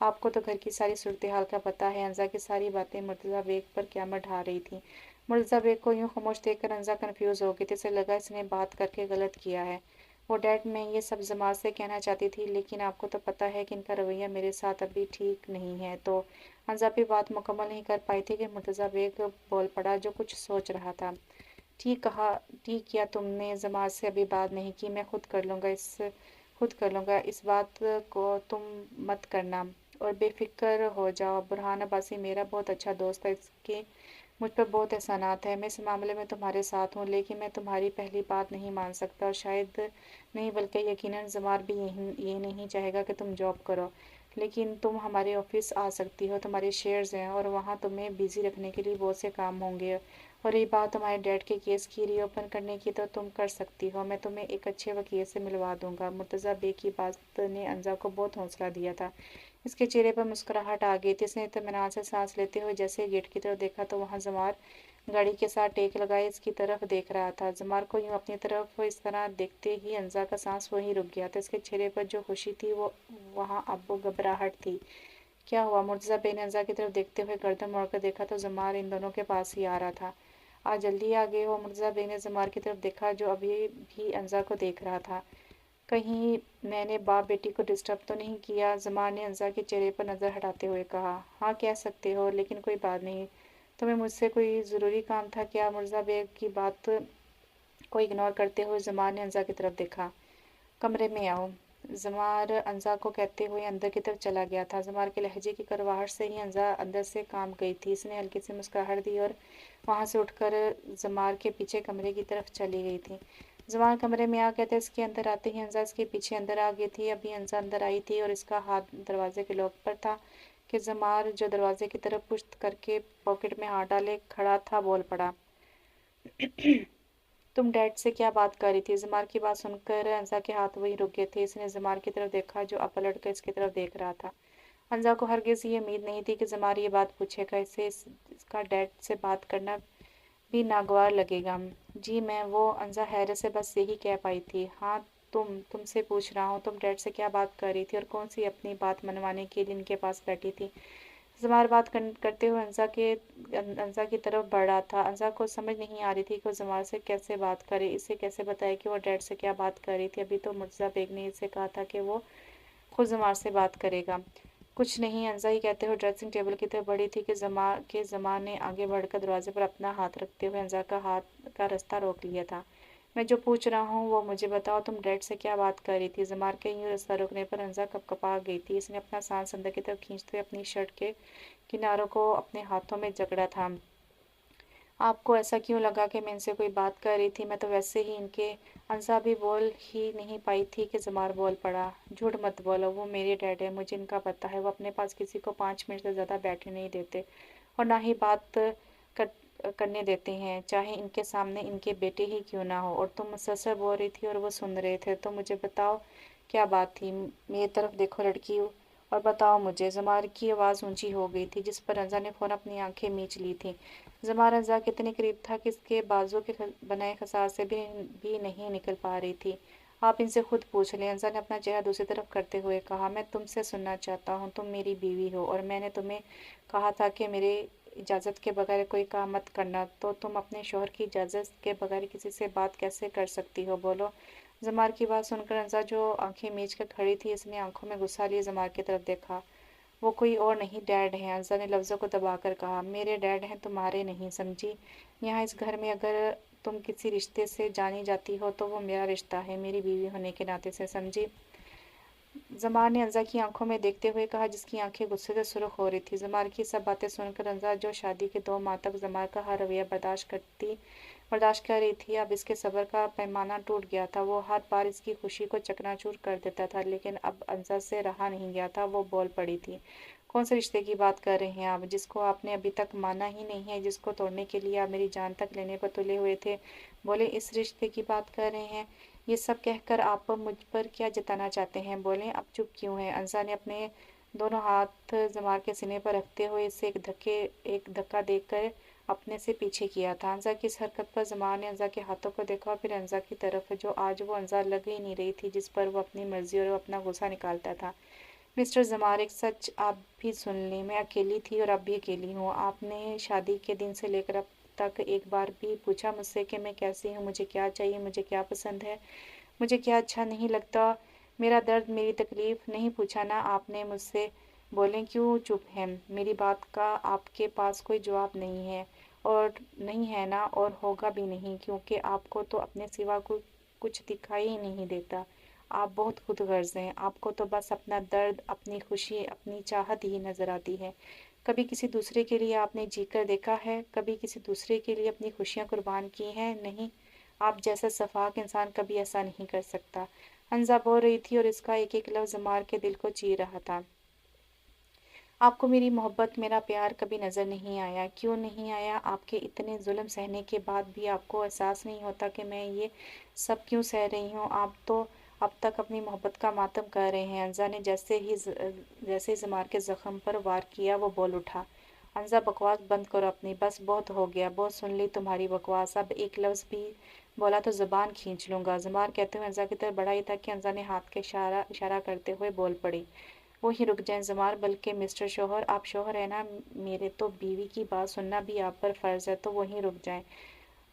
आपको तो घर की सारी सूरत हाल का पता है। हंजा की सारी बातें मुर्तज़ा बेग पर क़यामत ढा रही थी। मुर्तज़ा बेग को यूं खामोश देखकर हंजा कन्फ्यूज़ हो गई थी। उसे लगा इसने बात करके गलत किया है। वो डैड, मैं ये सब जमात से कहना चाहती थी, लेकिन आपको तो पता है कि इनका रवैया मेरे साथ अभी ठीक नहीं है। तो हंजा भी बात मुकम्मल नहीं कर पाई थी कि मुर्तज़ा बेग बोल पड़ा, जो कुछ सोच रहा था। ठीक कहा, ठीक किया तुमने जमात से अभी बात नहीं की। मैं खुद कर लूँगा, इस बात को तुम मत करना और बेफिक्र हो जाओ। बुरहान अब्बासी मेरा बहुत अच्छा दोस्त है, इसके मुझ पर बहुत एहसानात है। मैं इस मामले में तुम्हारे साथ हूँ, लेकिन मैं तुम्हारी पहली बात नहीं मान सकता और शायद नहीं बल्कि यकीनन जमार भी ये नहीं चाहेगा कि तुम जॉब करो। लेकिन तुम हमारे ऑफिस आ सकती हो, तुम्हारे शेयर्स हैं और वहाँ तुम्हें बिजी रखने के लिए बहुत से काम होंगे। और ये बात तुम्हारे डैड के केस की रीओपन करने की, तो तुम कर सकती हो। मैं तुम्हें एक अच्छे वकील से मिलवा दूंगा। मुर्तज़ा बेग की बात ने अंजा को बहुत हौसला दिया था। इसके चेहरे पर मुस्कुराहट आ गई थी। इसने इत्मीनान से सांस लेते हुए जैसे गेट की तरफ देखा तो वहाँ जमार गाड़ी के साथ टेक लगाए इसकी तरफ देख रहा था। जमार को यूं अपनी तरफ इस तरह देखते ही अंजा का सांस वहीं रुक गया था। इसके चेहरे पर जो खुशी थी वो वहाँ अब वो घबराहट थी। क्या हुआ? मुर्तज़ा बेग ने अंजा की तरफ देखते हुए गर्दन मोड़कर देखा तो जमार इन दोनों के पास ही आ रहा था। आज जल्दी आ गए हो? मुर्तज़ा बेग ने जमार की तरफ देखा, जो अभी भी अंजा को देख रहा था। कहीं मैंने बाप बेटी को डिस्टर्ब तो नहीं किया? जमार ने अंजा के चेहरे पर नज़र हटाते हुए कहा। हाँ, कह सकते हो, लेकिन कोई बात नहीं। तुम्हें मुझसे कोई ज़रूरी काम था क्या? मुर्तज़ा बेग की बात को इग्नोर करते हुए जमार ने अंजा की तरफ देखा। कमरे में आओ, जमार अंजा को कहते हुए अंदर की तरफ चला गया था। जमार के लहजे की करवाहट से ही अंजा अंदर से काम गई थी। इसने हल्की सी मुस्कुराहट दी और वहाँ से उठकर जमार के पीछे कमरे की तरफ चली गई थी। जमार कमरे में आ गया था। इसके अंदर आते ही अंजा इसके पीछे अंदर आ गई थी। अभी अंजा अंदर आई थी और इसका हाथ दरवाजे के लॉक पर था कि जमार, जो दरवाजे की तरफ पुश्त करके पॉकेट में हाथ डाले खड़ा था, बोल पड़ा। तुम डैड से क्या बात कर रही थी? जमार की बात सुनकर अंजा के हाथ वहीं रुक गए थे। इसने जमार की तरफ देखा, जो अब पलट कर इसकी तरफ देख रहा था। अंजा को हरगिज़ ये उम्मीद नहीं थी कि जमार ये बात पूछेगा। इसका डैड से बात करना भी नागवार लगेगा। जी मैं वो, अंजा हैरत से बस यही कह पाई थी। हाँ, तुमसे पूछ रहा हूँ, तुम डैड से क्या बात कर रही थी और कौन सी अपनी बात मनवाने के लिए इनके पास बैठी थी? जमार बात करते हुए अंजा की तरफ बढ़ रहा था। अंजा को समझ नहीं आ रही थी कि वो जमार से कैसे बात करे, इसे कैसे बताए कि वो डैड से क्या बात कर रही थी। अभी तो मुर्तज़ा बेग ने इसे कहा था कि वो खुद जमार से बात करेगा। कुछ नहीं, अंजा ही कहते हुए ड्रेसिंग टेबल की तरफ बढ़ी थी कि जमार ने आगे बढ़कर दरवाजे पर अपना हाथ रखते हुए अंजा का हाथ का रास्ता रोक लिया था। मैं जो पूछ रहा हूँ वो मुझे बताओ, तुम डैड से क्या बात कर रही थी? जमार के यूं रास्ता रोकने पर अंजा कपकपा गई थी। इसने अपना सांस अंदर की तरफ खींचते हुए अपनी शर्ट के किनारों को अपने हाथों में जकड़ा था। आपको ऐसा क्यों लगा कि मैं इनसे कोई बात कर रही थी? मैं तो वैसे ही इनके। अंसा भी बोल ही नहीं पाई थी कि जमार बोल पड़ा। झूठ मत बोलो, वो मेरे डैड है, मुझे इनका पता है। वो अपने पास किसी को 5 मिनट से ज़्यादा बैठने नहीं देते और ना ही बात कर, करने देते हैं, चाहे इनके सामने इनके बेटे ही क्यों ना हो। और तुम मुझसे बोल रही थी और वो सुन रहे थे, तो मुझे बताओ क्या बात थी? मेरी तरफ देखो लड़की, और बताओ मुझे। जमार की आवाज़ ऊंची हो गई थी, जिस पर रंजा ने फ़ौरन अपनी आंखें मींच ली थी। जमार रंजा के इतने करीब था कि इसके बाजू के बनाए खसार से भी नहीं निकल पा रही थी। आप इनसे खुद पूछ लें, रंजा ने अपना चेहरा दूसरी तरफ करते हुए कहा। मैं तुमसे सुनना चाहता हूँ। तुम मेरी बीवी हो और मैंने तुम्हें कहा था कि मेरे इजाज़त के बगैर कोई काम मत करना, तो तुम अपने शौहर की इजाज़त के बगैर किसी से बात कैसे कर सकती हो? बोलो। जमार की बात सुनकर रंजा, जो आंखें मीच कर खड़ी थी, इसने आंखों में गुस्सा लिए जमार की तरफ देखा। वो कोई और नहीं, डैड है। रंजा ने लफ्ज़ों को दबाकर कहा। मेरे डैड हैं, तुम्हारे नहीं, समझी? यहाँ इस घर में अगर तुम किसी रिश्ते से जानी जाती हो तो वो मेरा रिश्ता है, मेरी बीवी होने के नाते से, समझी? ज़मार ने अंज़ा की आंखों में देखते हुए कहा, जिसकी आंखें गुस्से से सुर्ख हो रही थी। ज़मार की सब बातें सुनकर अंज़ा, जो शादी के 2 माह तक ज़मार का हर रवैया बर्दाश्त कर रही थी, अब इसके सब्र का पैमाना टूट गया था। वो हर बार इसकी खुशी को चकनाचूर कर देता था, लेकिन अब अंज़ा से रहा नहीं गया था। वो बोल पड़ी थी, कौन से रिश्ते की बात कर रहे हैं आप, जिसको आपने अभी तक माना ही नहीं है, जिसको तोड़ने के लिए आप मेरी जान तक लेने पर तुले हुए थे? बोले, इस रिश्ते की बात कर रहे हैं? ये सब कहकर आप मुझ पर क्या जताना चाहते हैं? बोलें, अब चुप क्यों हैं? अंज़ा ने अपने दोनों हाथ ज़मार के सीने पर रखते हुए इसे एक धक्का देकर अपने से पीछे किया था। अंज़ा की इस हरकत पर ज़मार ने अंज़ा के हाथों को देखा और फिर अंज़ा की तरफ, जो आज वो अंज़ा लग ही नहीं रही थी जिस पर वो अपनी मर्जी और अपना गुस्सा निकालता था। मिस्टर ज़मार, एक सच आप भी सुन लें, मैं अकेली थी और अब भी अकेली हूँ। आपने शादी के दिन से लेकर अब तक एक बार भी पूछा मुझसे कि मैं कैसी हूँ, मुझे क्या चाहिए, मुझे क्या पसंद है, मुझे क्या अच्छा नहीं लगता, मेरा दर्द, मेरी तकलीफ़ नहीं पूछा ना आपने मुझसे? बोलें, क्यों चुप हैं? मेरी बात का आपके पास कोई जवाब नहीं है, और नहीं है ना, और होगा भी नहीं, क्योंकि आपको तो अपने सिवा कुछ दिखाई ही नहीं देता। आप बहुत खुदगर्ज़ हैं, आपको तो बस अपना दर्द, अपनी खुशी, अपनी चाहत ही नज़र आती है। कभी किसी दूसरे के लिए आपने जीकर देखा है? कभी किसी दूसरे के लिए अपनी खुशियाँ कुर्बान की हैं? नहीं। आप जैसा सफ़ाक इंसान कभी ऐसा नहीं कर सकता। हंज़ा बोल रही थी और इसका एक-एक लफ्ज़ ज़मार के दिल को चीर रहा था। आपको मेरी मोहब्बत, मेरा प्यार कभी नज़र नहीं आया। क्यों नहीं आया? आपके इतने ज़ुल्म सहने के बाद भी आपको एहसास नहीं होता कि मैं ये सब क्यों सह रही हूँ? आप तो अब तक अपनी मोहब्बत का मातम कर रहे हैं। अंज़ा ने जैसे ही ज़मार के ज़ख्म पर वार किया, वो बोल उठा, अंज़ा, बकवास बंद करो अपनी, बस बहुत हो गया, बहुत सुन ली तुम्हारी बकवास। अब एक लफ्ज़ भी बोला तो ज़ुबान खींच लूँगा। ज़मार कहते हुए अंज़ा की तरफ बढ़ा ही था कि अंज़ा ने हाथ के इशारा करते हुए बोल पड़ी, वहीं रुक जाएं ज़मार, बल्कि मिस्टर शौहर, आप शौहर हैं ना मेरे, तो बीवी की बात सुनना भी आप पर फ़र्ज़ है, तो वहीं रुक जाएं।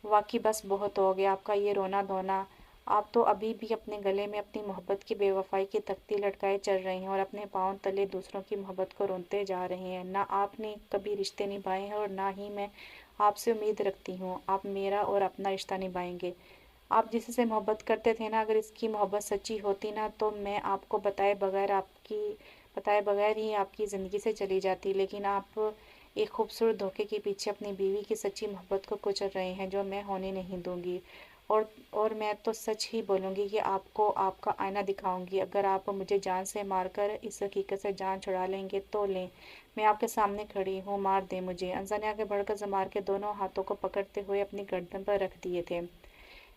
वाकई बस बहुत हो गया आपका ये रोना धोना। आप तो अभी भी अपने गले में अपनी मोहब्बत की बेवफाई की तख्ती लटकाए चल रहे हैं और अपने पाँव तले दूसरों की मोहब्बत को रोनते जा रहे हैं। ना आपने कभी रिश्ते निभाए हैं और ना ही मैं आपसे उम्मीद रखती हूँ आप मेरा और अपना रिश्ता निभाएंगे। आप जिससे मोहब्बत करते थे ना, अगर इसकी मोहब्बत सच्ची होती ना, तो मैं आपको बताए बगैर ही आपकी ज़िंदगी से चली जाती। लेकिन आप एक खूबसूरत धोखे के पीछे अपनी बीवी की सच्ची मोहब्बत को कुचल रहे हैं, जो मैं होने नहीं दूंगी। और और मैं तो सच ही बोलूँगी कि आपको आपका आईना दिखाऊंगी। अगर आप मुझे जान से मारकर इस हकीकत से जान छुड़ा लेंगे तो लें, मैं आपके सामने खड़ी हूँ, मार दें मुझे। अंज़ा ने आगे बढ़कर ज़मार के दोनों हाथों को पकड़ते हुए अपनी गर्दन पर रख दिए थे।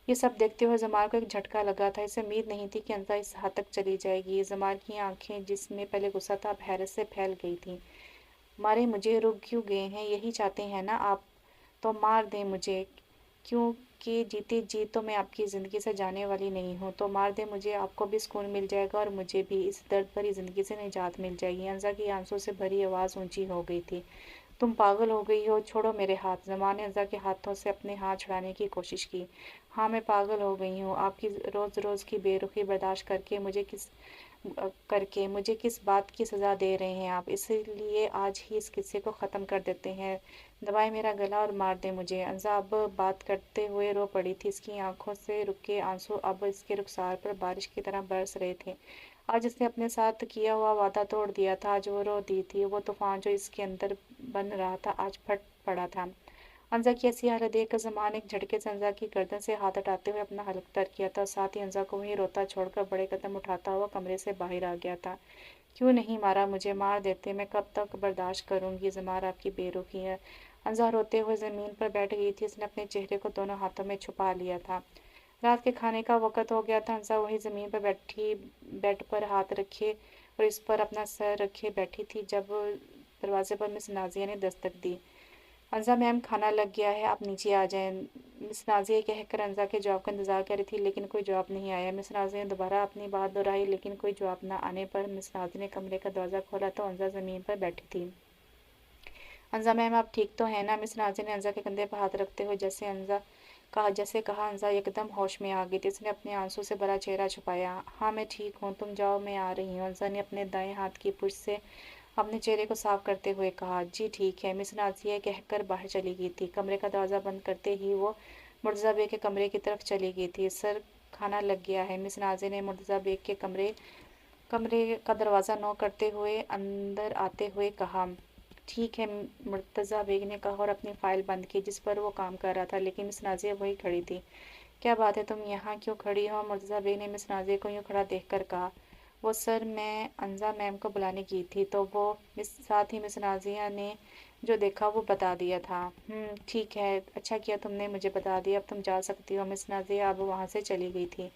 ये सब देखते हुए ज़मार को एक झटका लगा था। इसे उम्मीद नहीं थी कि अंज़ा इस हद तक चली जाएगी। ज़मार की आंखें, जिसमें पहले गुस्सा था, अब हैरत से फैल गई थीं। मारे मुझे रुक क्यों गए हैं? यही चाहते हैं ना आप? तो मार दें मुझे, क्योंकि जीते जी तो मैं आपकी ज़िंदगी से जाने वाली नहीं हूँ। तो मार दें मुझे, आपको भी सुकून मिल जाएगा और मुझे भी इस दर्द भरी ज़िंदगी से निजात मिल जाएगी। अंज़ा की आंसू से भरी आवाज़ ऊंची हो गई थी, तुम पागल हो गई हो, छोड़ो मेरे हाथ। ज़मार ने अंज़ा के हाथों से अपने हाथ छुड़ाने की कोशिश की। हाँ, मैं पागल हो गई हूँ, आपकी रोज़ रोज़ की बेरुखी बर्दाश्त करके मुझे किस बात की सज़ा दे रहे हैं आप? इसलिए आज ही इस किस्से को ख़त्म कर देते हैं। दबाए मेरा गला और मार दे मुझे। अंज़ा अब बात करते हुए रो पड़ी थी। इसकी आंखों से रुके आंसू अब इसके रुखसार पर बारिश की तरह बरस रहे थे। आज इसने अपने साथ किया हुआ वादा तोड़ दिया था। आज वो रो दी थी। वो तूफान जो इसके अंदर बन रहा था, आज फट पड़ा था। अंज़ा की ऐसी हालत देखकर ज़मान एक झटके से अंज़ा की गर्दन से हाथ हटाते हुए अपना हलक तर किया था, साथ ही अंज़ा को वहीं रोता छोड़कर बड़े कदम उठाता हुआ कमरे से बाहर आ गया था। क्यों नहीं मारा मुझे? मार देते, मैं कब तक बर्दाश्त करूंगी? ज़मार आपकी बेरुखी है। अंज़ा रोते हुए ज़मीन पर बैठ गई थी। उसने अपने चेहरे को दोनों हाथों में छुपा लिया था। रात के खाने का वक़्त हो गया था। अंज़ा वहीं ज़मीन पर बैठी, बेड पर हाथ रखे और इस पर अपना सर रखे बैठी थी, जब दरवाज़े पर मिस नाज़िया ने दस्तक दी। अंज़ा मैम, खाना लग गया है, आप नीचे आ जाएं। मिस नाज़िया कहकर अंज़ा के जवाब का इंतज़ार कर रही थी, लेकिन कोई जवाब नहीं आया। मिस नाज़िया ने दोबारा अपनी बात दोहराई, लेकिन कोई जवाब न आने पर मिस नाज़िया ने कमरे का दरवाज़ा खोला तो अंज़ा ज़मीन पर बैठी थी। अंज़ा मैम, आप ठीक तो हैं ना? मिस नाज़िया ने अंज़ा के कंधे पर हाथ रखते हुए जैसे कहा। अंज़ा एकदम होश में आ गई थी। उसने अपने आंसू से भरा चेहरा छुपाया। हाँ, मैं ठीक हूँ, तुम जाओ, मैं आ रही हूँ। अंज़ा ने अपने दाएं हाथ की पुछ से अपने चेहरे को साफ करते हुए कहा। जी ठीक है, मिस नाज़िया कहकर बाहर चली गई थी। कमरे का दरवाज़ा बंद करते ही वो मुर्तज़ा बेग के कमरे की तरफ चली गई थी। सर, खाना लग गया है। मिस नाज़िया ने मुर्तज़ा बेग के कमरे कमरे का दरवाज़ा नॉक करते हुए अंदर आते हुए कहा। ठीक है, मुर्तज़ा बेग ने कहा और अपनी फ़ाइल बंद की जिस पर वो काम कर रहा था, लेकिन मिस नाज़िया वही खड़ी थी। क्या बात है, तुम यहाँ क्यों खड़ी हो? मुर्तज़ा बेग ने मिस नाज़िया को यूँ खड़ा देखकर कहा। वो सर, मैं अंजा मैम को बुलाने की थी, तो वो साथ ही मिस नाज़िया ने जो देखा वो बता दिया था। ठीक है, अच्छा किया तुमने मुझे बता दिया, अब तुम जा सकती हो। मिस नाज़िया अब वहाँ से चली गई थी।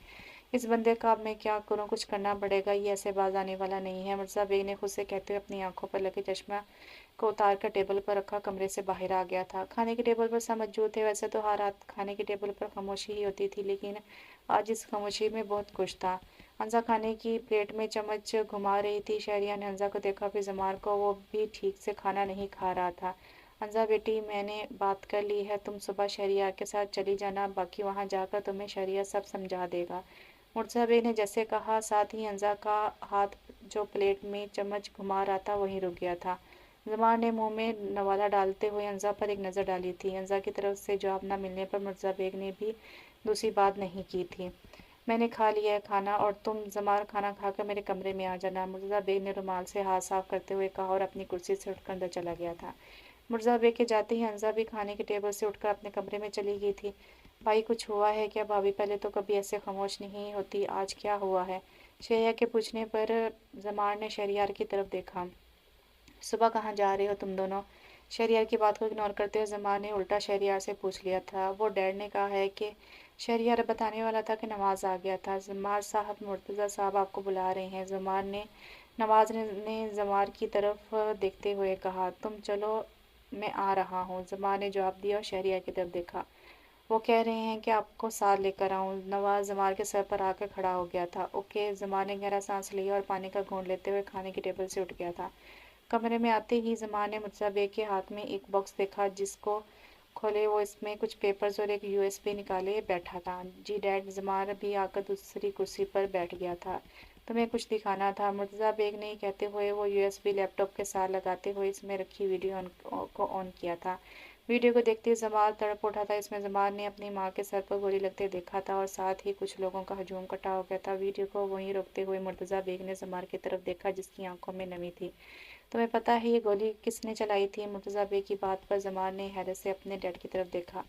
इस बंदे का अब मैं क्या करूं, कुछ करना पड़ेगा, ये ऐसे बाज आने वाला नहीं है। मिर्ज़ा बेग ने खुद से कहते हुए अपनी आंखों पर लगे चश्मा को उतार कर टेबल पर रखा कमरे से बाहर आ गया था। खाने के टेबल पर सब मौजूद थे। वैसे तो हर रात खाने के टेबल पर खामोशी ही होती थी, लेकिन आज इस खामोशी में बहुत कुछ था। अंजा खाने की प्लेट में चम्मच घुमा रही थी। शहरिया ने अंजा को देखा, फिर जमार को। वो भी ठीक से खाना नहीं खा रहा था। अंजा बेटी, मैंने बात कर ली है, तुम सुबह शहरियार के साथ चली जाना, बाकी वहाँ जाकर तुम्हें शहरिया सब समझा देगा। मुर्तज़ा बेग ने जैसे कहा, साथ ही अंजा का हाथ जो प्लेट में चम्मच घुमा रहा था वहीं रुक गया था। जमार ने मुंह में नवाला डालते हुए अंजा पर एक नज़र डाली थी। अंजा की तरफ से जवाब न मिलने पर मुर्तज़ा बेग ने भी दूसरी बात नहीं की थी। मैंने खा लिया है खाना, और तुम जमार खाना खाकर मेरे कमरे में आ जाना। मुर्तज़ा बेग ने रुमाल से हाथ साफ करते हुए कहा और अपनी कुर्सी से उठकर अंदर चला गया था। मुर्तज़ा बेग के जाते ही अंजा भी खाने के टेबल से उठकर अपने कमरे में चली गई थी। भाई, कुछ हुआ है क्या? भाभी पहले तो कभी ऐसे खामोश नहीं होती, आज क्या हुआ है? शहरिया के पूछने पर जमार ने शहरियार की तरफ देखा। सुबह कहाँ जा रहे हो तुम दोनों? शहरियार की बात को इग्नोर करते हुए जमार ने उल्टा शहरियार से पूछ लिया था। वो डैड ने कहा है कि शहरियार बताने वाला था कि नवाज आ गया था। जमार साहब, मुर्तज़ा साहब आपको बुला रहे हैं। नवाज ने जमार की तरफ देखते हुए कहा। तुम चलो, मैं आ रहा हूँ, जमार ने जवाब दिया और शहरियार की तरफ देखा। वो कह रहे हैं कि आपको साथ लेकर आऊं। नवाज जमार के सर पर आकर खड़ा हो गया था। ओके, जमार ने गहरा सांस लिया और पानी का घूंट लेते हुए खाने की टेबल से उठ गया था। कमरे में आते ही जमार ने मुर्तज़ा बेग के हाथ में एक बॉक्स देखा, जिसको खोले वो इसमें कुछ पेपर्स और एक यूएसबी निकाले बैठा था। जी डैड, जमार भी आकर दूसरी कुर्सी पर बैठ गया था। तुम्हें कुछ दिखाना था, मुर्तज़ा बेग ने कहते हुए वो यूएसबी लैपटॉप के साथ लगाते हुए इसमें रखी वीडियो को ऑन किया था। वीडियो को देखते ही जमाल तड़प उठा था। इसमें जमाल ने अपनी माँ के सर पर गोली लगते देखा था और साथ ही कुछ लोगों का हजूम इकट्ठा हो गया था। वीडियो को वहीं रोकते हुए मुर्तज़ा बेग ने जमाल की तरफ देखा, जिसकी आंखों में नमी थी। तुम्हें पता है ये गोली किसने चलाई थी? मुर्तज़ा बेग की बात पर जमाल ने हैरत से अपने डैड की तरफ देखा।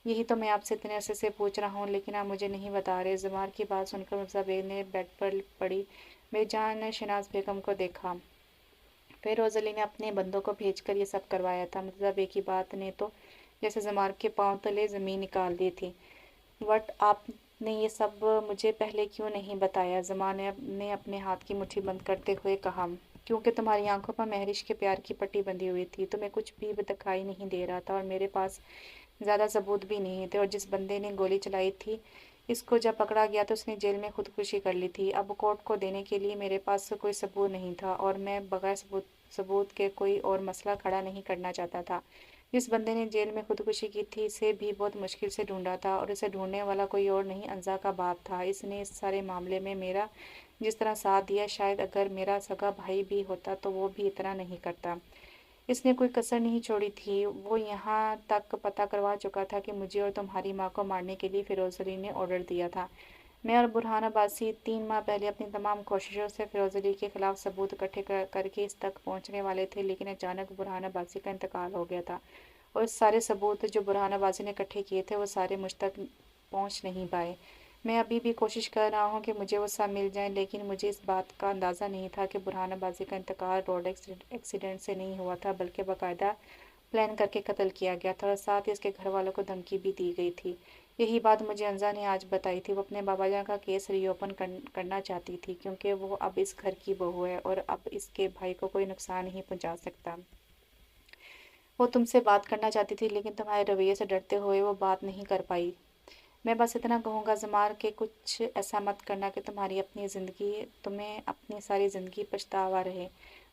यही तो मैं आपसे इतने अरसे से पूछ रहा हूँ, लेकिन आप मुझे नहीं बता रहे। जमाल की बात सुनकर मुर्तज़ा बेग ने बेड पर पड़ी बेजान शहनाज बेगम को देखा। फिर रोज़ली ने अपने बंदों को भेजकर ये सब करवाया था। मुर्तज़ा बेग की बात ने तो जैसे जमाल के पांव तले ज़मीन निकाल दी थी। बट आपने ये सब मुझे पहले क्यों नहीं बताया? जमाल ने अपने हाथ की मुट्ठी बंद करते हुए कहा। क्योंकि तुम्हारी आंखों पर महरिश के प्यार की पट्टी बंधी हुई थी, तुम्हें कुछ भी दिखाई नहीं दे रहा था, और मेरे पास ज़्यादा सबूत भी नहीं थे। और जिस बंदे ने गोली चलाई थी, इसको जब पकड़ा गया तो उसने जेल में खुदकुशी कर ली थी। अब कोर्ट को देने के लिए मेरे पास कोई सबूत नहीं था, और मैं बगैर सबूत के कोई और मसला खड़ा नहीं करना चाहता था। जिस बंदे ने जेल में खुदकुशी की थी, इसे भी बहुत मुश्किल से ढूंढा था, और इसे ढूंढने वाला कोई और नहीं, अंजा का बाप था। इसने इस सारे मामले में मेरा जिस तरह साथ दिया, शायद अगर मेरा सगा भाई भी होता तो वो भी इतना नहीं करता। इसने कोई कसर नहीं छोड़ी थी। वो यहाँ तक पता करवा चुका था कि मुझे और तुम्हारी माँ को मारने के लिए फिरोज अली ने ऑर्डर दिया था। मैं और बुरहान अब्बासी 3 माह पहले अपनी तमाम कोशिशों से फिरोज अली के खिलाफ सबूत इकट्ठे करके इस तक पहुँचने वाले थे, लेकिन अचानक बुरहान अब्बासी का इंतकाल हो गया था, और इस सारे सबूत जो बुरहान अब्बासी ने इकट्ठे किए थे वो सारे मुझ तक पहुँच नहीं पाए। मैं अभी भी कोशिश कर रहा हूँ कि मुझे वो सब मिल जाए, लेकिन मुझे इस बात का अंदाज़ा नहीं था कि बुरहान अब्बासी का इंतकाल रोड एक्सीडेंट से नहीं हुआ था, बल्कि बाकायदा प्लान करके कत्ल किया गया था, और साथ ही उसके घर वालों को धमकी भी दी गई थी। यही बात मुझे अंजा ने आज बताई थी। वो अपने बाबा जान का केस रीओपन करना चाहती थी, क्योंकि वो अब इस घर की बहू है और अब इसके भाई को कोई नुकसान नहीं पहुंचा सकता। वो तुमसे बात करना चाहती थी, लेकिन तुम्हारे रवैये से डरते हुए वो बात नहीं कर पाई। मैं बस इतना कहूँगा ज़मार के कुछ ऐसा मत करना कि तुम्हें अपनी सारी ज़िंदगी पछतावा रहे।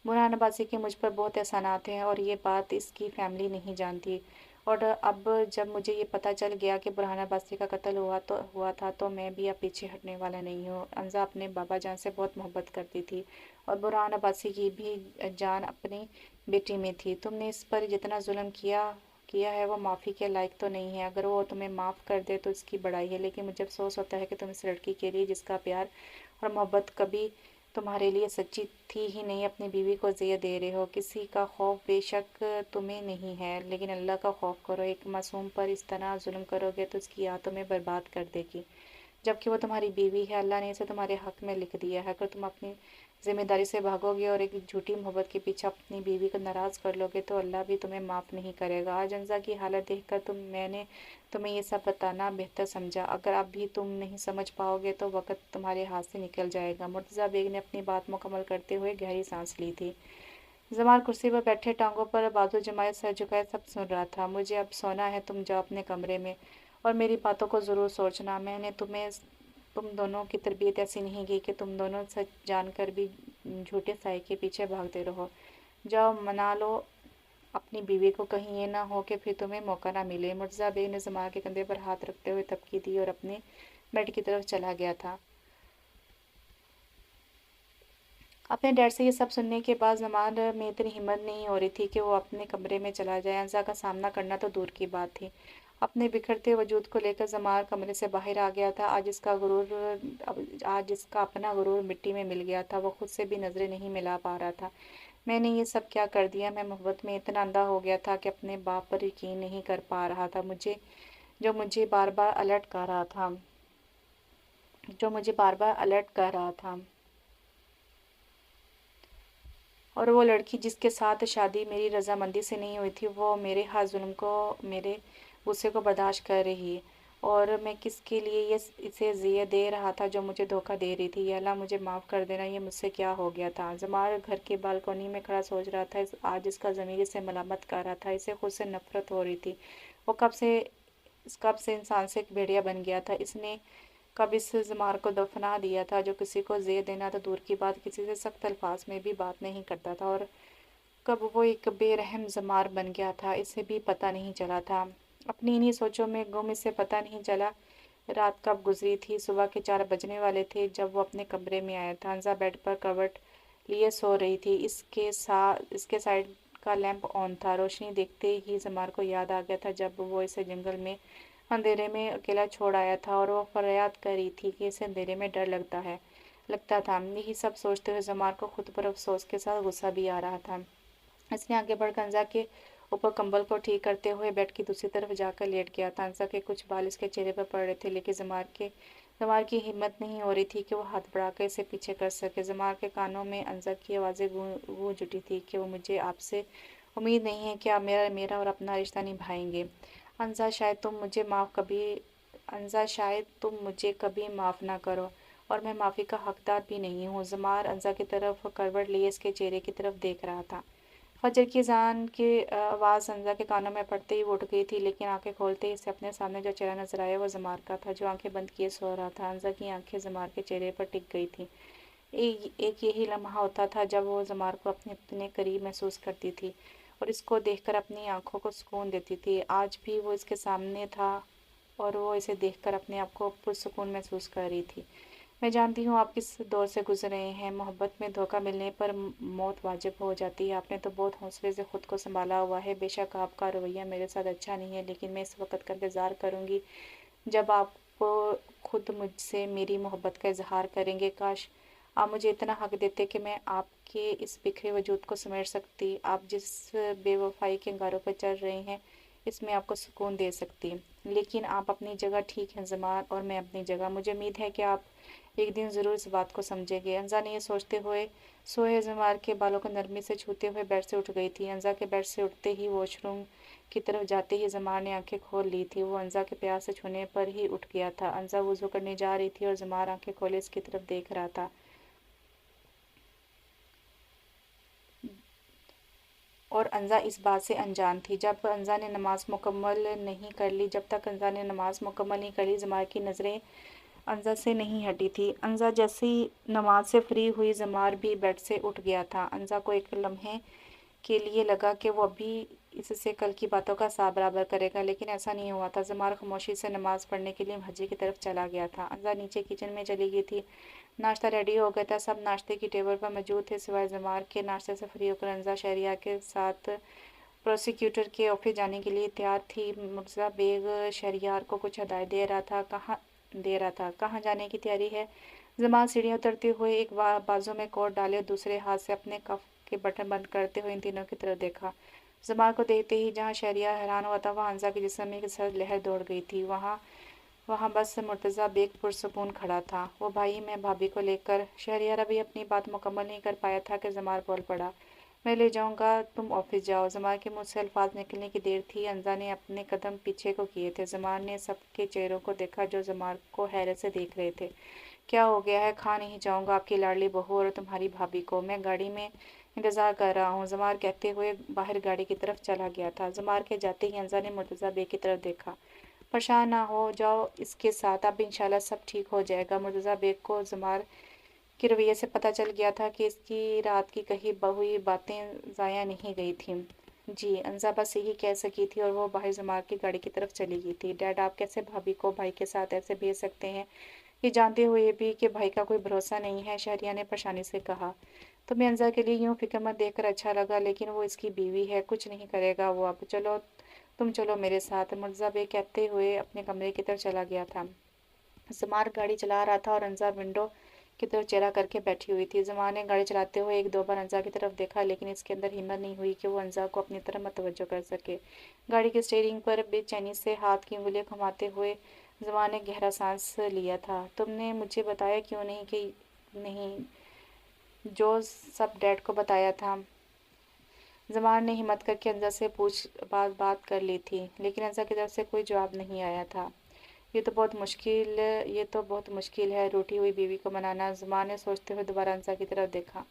बुरहान अब्बासी के मुझ पर बहुत एहसानात हैं, और ये बात इसकी फैमिली नहीं जानती। और अब जब मुझे ये पता चल गया कि बुरहान अब्बासी का कत्ल हुआ था, तो मैं भी अब पीछे हटने वाला नहीं हूँ। अंजा अपने बाबा जान से बहुत मोहब्बत करती थी, और बुरहान अब्बासी की भी जान अपनी बेटी में थी। तुमने इस पर जितना जुल्म किया है वो माफ़ी के लायक तो नहीं है। अगर वो तुम्हें माफ़ कर दे तो इसकी बड़ाई है, लेकिन मुझे अफसोस होता है कि तुम इस लड़की के लिए जिसका प्यार और मोहब्बत कभी तुम्हारे लिए सच्ची थी ही नहीं, अपनी बीवी को ज़िया दे रहे हो। किसी का खौफ बेशक तुम्हें नहीं है, लेकिन अल्लाह का खौफ करो। एक मासूम पर इस तरह जुल्म करोगे तो उसकी याद तुम्हें बर्बाद कर देगी, जबकि वो तुम्हारी बीवी है। अल्लाह ने इसे तुम्हारे हक में लिख दिया है। अगर तुम अपनी जिम्मेदारी से भागोगे और एक झूठी मोहब्बत के पीछे अपनी बीवी को नाराज़ कर लोगे तो अल्लाह भी तुम्हें माफ़ नहीं करेगा। आज अंजा की हालत देखकर मैंने तुम्हें ये सब बताना बेहतर समझा। अगर अब भी तुम नहीं समझ पाओगे तो वक़्त तुम्हारे हाथ से निकल जाएगा। मुर्तज़ा बेग ने अपनी बात मुकम्मल करते हुए गहरी सांस ली थी। जमाल कुर्सी पर बैठे, टांगों पर बाजू जमाए, सर झुकाए सब सुन रहा था। मुझे अब सोना है, तुम जाओ अपने कमरे में और मेरी बातों को ज़रूर सोचना। मैंने तुम दोनों की तरबियत ऐसी नहीं की कि तुम दोनों सच जानकर भी झूठे साए के पीछे भागते रहो। जाओ, मना लो अपनी बीवी को, कहीं ये ना हो कि फिर तुम्हें मौका ना मिले। मुर्तज़ा बेग ने जमाल के कंधे पर हाथ रखते हुए तबकी दी और अपने बेड की तरफ चला गया था। अपने डैड से ये सब सुनने के बाद जमाल में इतनी हिम्मत नहीं हो रही थी कि वो अपने कमरे में चला जाए। अंजा का सामना करना तो दूर की बात थी। अपने बिखरते वजूद को लेकर जमाल कमरे से बाहर आ गया था। आज इसका अपना गुरूर मिट्टी में मिल गया था। वो खुद से भी नजरें नहीं मिला पा रहा था। मैंने ये सब क्या कर दिया? मैं मोहब्बत में इतना अंधा हो गया था कि अपने बाप पर यकीन नहीं कर पा रहा था, मुझे बार बार अलर्ट कर रहा था और वो लड़की जिसके साथ शादी मेरी रजामंदी से नहीं हुई थी, वो मेरे हर जुल्म को, मेरे गुस्से को बर्दाश्त कर रही। और मैं किसके लिए इसे ज़िया दे रहा था जो मुझे धोखा दे रही थी। या अल्लाह मुझे माफ़ कर देना, ये मुझसे क्या हो गया था। जमाल घर के बालकोनी में खड़ा सोच रहा था। आज इसका ज़मीर इसे मलामत कर रहा था। इसे खुद से नफरत हो रही थी। वो कब से इंसान से एक भेड़िया बन गया था। इसने कब इस ज़मार को दफना दिया था जो किसी को ज़ेर देना तो दूर की बात, किसी से सख्त अल्फाज में भी बात नहीं करता था। और कब वो एक बेरहम ज़मार बन गया था, इसे भी पता नहीं चला था। अपनी इन्हीं सोचों में गुम, इसे पता नहीं चला रात कब गुजरी थी। सुबह के 4 बजने वाले थे जब वो अपने कमरे में आया था। हंसा बेड पर करवट लिए सो रही थी। इसके साइड का लैंप ऑन था। रोशनी देखते ही ज़मार को याद आ गया था जब वो इसे जंगल में अंधेरे में अकेला छोड़ आया था और वो फरियाद कर रही थी कि इसे अंधेरे में डर लगता था। यही सब सोचते हुए जमार को खुद पर अफसोस के साथ गुस्सा भी आ रहा था। इसने आगे बढ़कर अंजा के ऊपर कंबल को ठीक करते हुए बेड की दूसरी तरफ जाकर लेट गया था। अंजा के कुछ बाल इसके चेहरे पर पड़ रहे थे, लेकिन जमार की हिम्मत नहीं हो रही थी कि वो हाथ बढ़ाकर इसे पीछे कर सके। जमार के कानों में अंजा की आवाज़ें गूंज उठी थी कि वो मुझे आपसे उम्मीद नहीं है कि आप मेरा और अपना रिश्ता निभाएंगे। अंजा शायद तुम मुझे कभी माफ़ ना करो और मैं माफ़ी का हकदार भी नहीं हूँ। जमार अंजा की तरफ करवट लिए इसके चेहरे की तरफ देख रहा था। फजर की अज़ान की आवाज़ अंजा के कानों में पड़ते ही वो उठ गई थी, लेकिन आंखें खोलते ही इसे अपने सामने जो चेहरा नजर आया वो जमार का था, जो आंखें बंद किए सो रहा था। अंजा की आंखें जमार के चेहरे पर टिक गई थी। एक यही लम्हा होता था जब वो जमार को अपने करीब महसूस करती थी और इसको देखकर अपनी आंखों को सुकून देती थी। आज भी वो इसके सामने था और वो इसे देखकर अपने आप को पुरसुकून महसूस कर रही थी। मैं जानती हूँ आप किस दौर से गुजर रहे हैं। मोहब्बत में धोखा मिलने पर मौत वाजिब हो जाती है। आपने तो बहुत हौसले से खुद को संभाला हुआ है। बेशक आपका रवैया मेरे साथ अच्छा नहीं है, लेकिन मैं इस वक्त का इंतज़ार करूँगी जब आप खुद मुझसे मेरी मोहब्बत का इजहार करेंगे। काश आप मुझे इतना हक देते कि मैं आपके इस बिखरे वजूद को समेट सकती। आप जिस बेवफाई के अंगारों पर चल रहे हैं इसमें आपको सुकून दे सकती। लेकिन आप अपनी जगह ठीक हैं जमाल, और मैं अपनी जगह। मुझे उम्मीद है कि आप एक दिन ज़रूर इस बात को समझेंगे। अंजा ने ये सोचते हुए सोए जमाल के बालों को नरमी से छूते हुए बेड से उठ गई थी। अंजा के बेड से उठते ही वॉशरूम की तरफ जाते ही जमाल ने आंखें खोल ली थी। वो अंजा के प्यार से छूने पर ही उठ गया था। अंजा वुज़ू करने जा रही थी और जमाल आंखें खोले इसकी तरफ देख रहा था। और अंजा इस बात से अनजान थी। जब तक अंजा ने नमाज मुकम्मल नहीं कर ली, जमाल की नज़रें अंजा से नहीं हटी थी। अंजा जैसी नमाज से फ्री हुई, जमार भी बेड से उठ गया था। अंजा को एक लम्हे के लिए लगा कि वो अभी इससे कल की बातों का हिसाब बराबर करेगा, लेकिन ऐसा नहीं हुआ था। जमार खामोशी से नमाज पढ़ने के लिए मस्जिद की तरफ चला गया था। अंजा नीचे किचन में चली गई थी। नाश्ता रेडी हो गया था। सब नाश्ते की टेबल पर मौजूद थे सिवाय जमार के। नाश्ते से फ्री होकर अंजा शहरिया के साथ प्रोसिक्यूटर के ऑफिस जाने के लिए तैयार थी। मुर्तज़ा बेग शहरियार को कुछ हदायत दे रहा था। कहाँ जाने की तैयारी है? जमाल सीढ़ियाँ उतरते हुए एक बाजू में कोट डाले, दूसरे हाथ से अपने कफ के बटन बंद करते हुए इन तीनों की तरफ देखा। जमाल को देखते ही जहाँ शहरियार हैरान हुआ था, वहाँ हंसा के जिस्म में एक सर्द लहर दौड़ गई थी। वहाँ वहाँ बस मुर्तज़ा बेग पुरसुकून खड़ा था। वो भाई, मैं भाभी को लेकर। शहरियार अभी अपनी बात मुकम्मल नहीं कर पाया था कि जमाल बोल पड़ा। मैं ले जाऊंगा, तुम ऑफिस जाओ। जमाल के मुंह से अल्फाज निकलने की देर थी, अंजा ने अपने कदम पीछे को किए थे। जमाल ने सबके चेहरों को देखा जो जमाल को हैरत से देख रहे थे। क्या हो गया है? खा नहीं जाऊंगा आपकी लाडली बहू और तुम्हारी भाभी को। मैं गाड़ी में इंतजार कर रहा हूँ, जमाल कहते हुए बाहर गाड़ी की तरफ चला गया था। जमाल के जाते ही अंजा ने मुर्तज़ा बेग की तरफ देखा। परेशान ना हो जाओ इसके साथ, अब इंशाल्लाह सब ठीक हो जाएगा। मुर्तज़ा बेग को जमाल के रवैये से पता चल गया था कि इसकी रात की कही हुई बातें ज़ाया नहीं गई थीं। जी, अंजा बस यही कह सकी थी और वो बाहर जमाल की गाड़ी की तरफ चली गई थी। डैड, आप कैसे भाभी को भाई के साथ ऐसे भेज सकते हैं, ये जानते हुए भी कि भाई का कोई भरोसा नहीं है? शहरिया ने परेशानी से कहा। तुम्हें अंजा के लिए यूं फिक्रमंद देखकर अच्छा लगा, लेकिन वो इसकी बीवी है, कुछ नहीं करेगा वो। अब चलो, तुम चलो मेरे साथ। मुर्तज़ा बेग कहते हुए अपने कमरे की तरफ चला गया था। जमाल गाड़ी चला रहा था और अंजा विंडो की तरफ चेहरा करके बैठी हुई थी। जमाल ने गाड़ी चलाते हुए एक दो बार अंजा की तरफ देखा, लेकिन इसके अंदर हिम्मत नहीं हुई कि वो अंजा को अपनी तरफ मतवज्जो कर सके। गाड़ी के स्टीयरिंग पर बेचैनी से हाथ की उंगलियां घुमाते हुए जमाल ने गहरा सांस लिया था। तुमने मुझे बताया क्यों नहीं कि नहीं जो सब डैड को बताया था? जमाल ने हिम्मत करके अंजा से बात कर ली थी, लेकिन अंजा की तरफ से कोई जवाब नहीं आया था। ये तो बहुत मुश्किल है रूठी हुई बीवी को मनाना। जमाल ने सोचते हुए दोबारा अंजा की तरफ देखा।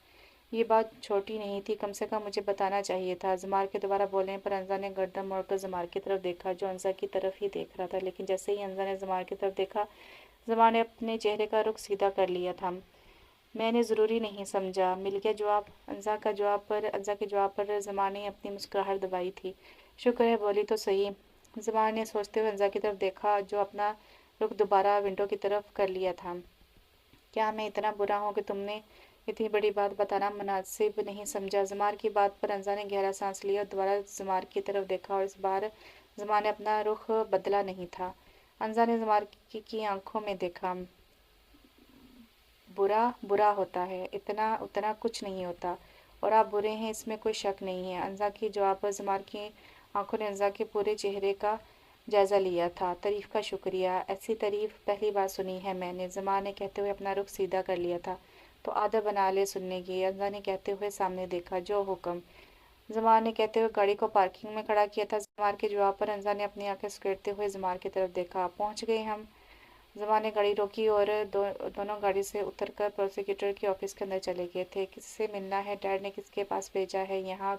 ये बात छोटी नहीं थी, कम से कम मुझे बताना चाहिए था। जमाल के दोबारा बोलने पर अंजा ने गर्दन मोड़कर जमाल की तरफ देखा, जो अंजा की तरफ ही देख रहा था। लेकिन जैसे ही अंजा ने जमाल की तरफ देखा, जमाल ने अपने चेहरे का रुख सीधा कर लिया था। मैंने ज़रूरी नहीं समझा, मिल गया जवाब। अंजा के जवाब पर जमाल ने अपनी मुस्कुराहट दबाई थी। शुक्र है बोली तो सही। जमाल ने सोचते हुए अंजा की तरफ देखा, जो अपना रुख दोबारा विंडो की तरफ कर लिया था। क्या मैं इतना बुरा हूँ कि तुमने इतनी बड़ी बात बताना मुनासिब नहीं समझा? जमाल की बात पर अंजा ने गहरा सांस लिया और दोबारा जमाल की तरफ देखा, और इस बार जमाल ने अपना रुख बदला नहीं था। अंजा ने जमाल की आंखों में देखा। बुरा बुरा होता है, इतना उतना कुछ नहीं होता, और आप बुरे हैं इसमें कोई शक नहीं है। अंजा की जवाब पर जमाल की आंखों ने अंजा के पूरे चेहरे का जायजा लिया था। तारीफ का शुक्रिया, ऐसी तारीफ पहली बार सुनी है मैंने। जमाल ने कहते हुए अपना रुख सीधा कर लिया था। तो आदत बना ले सुनने की, अंजा ने कहते हुए सामने देखा। जो हुक्म। जमाल ने कहते हुए गाड़ी को पार्किंग में खड़ा किया था। जमाल के जवाब पर अंजा ने अपनी आंखें सुकेड़ते हुए जमाल की तरफ देखा। पहुंच गए हम। जमाल ने गाड़ी रोकी और दोनों गाड़ी से उतरकर प्रोसिक्यूटर के ऑफिस के अंदर चले गए थे। किससे मिलना है? डैड ने किसके पास भेजा है यहाँ?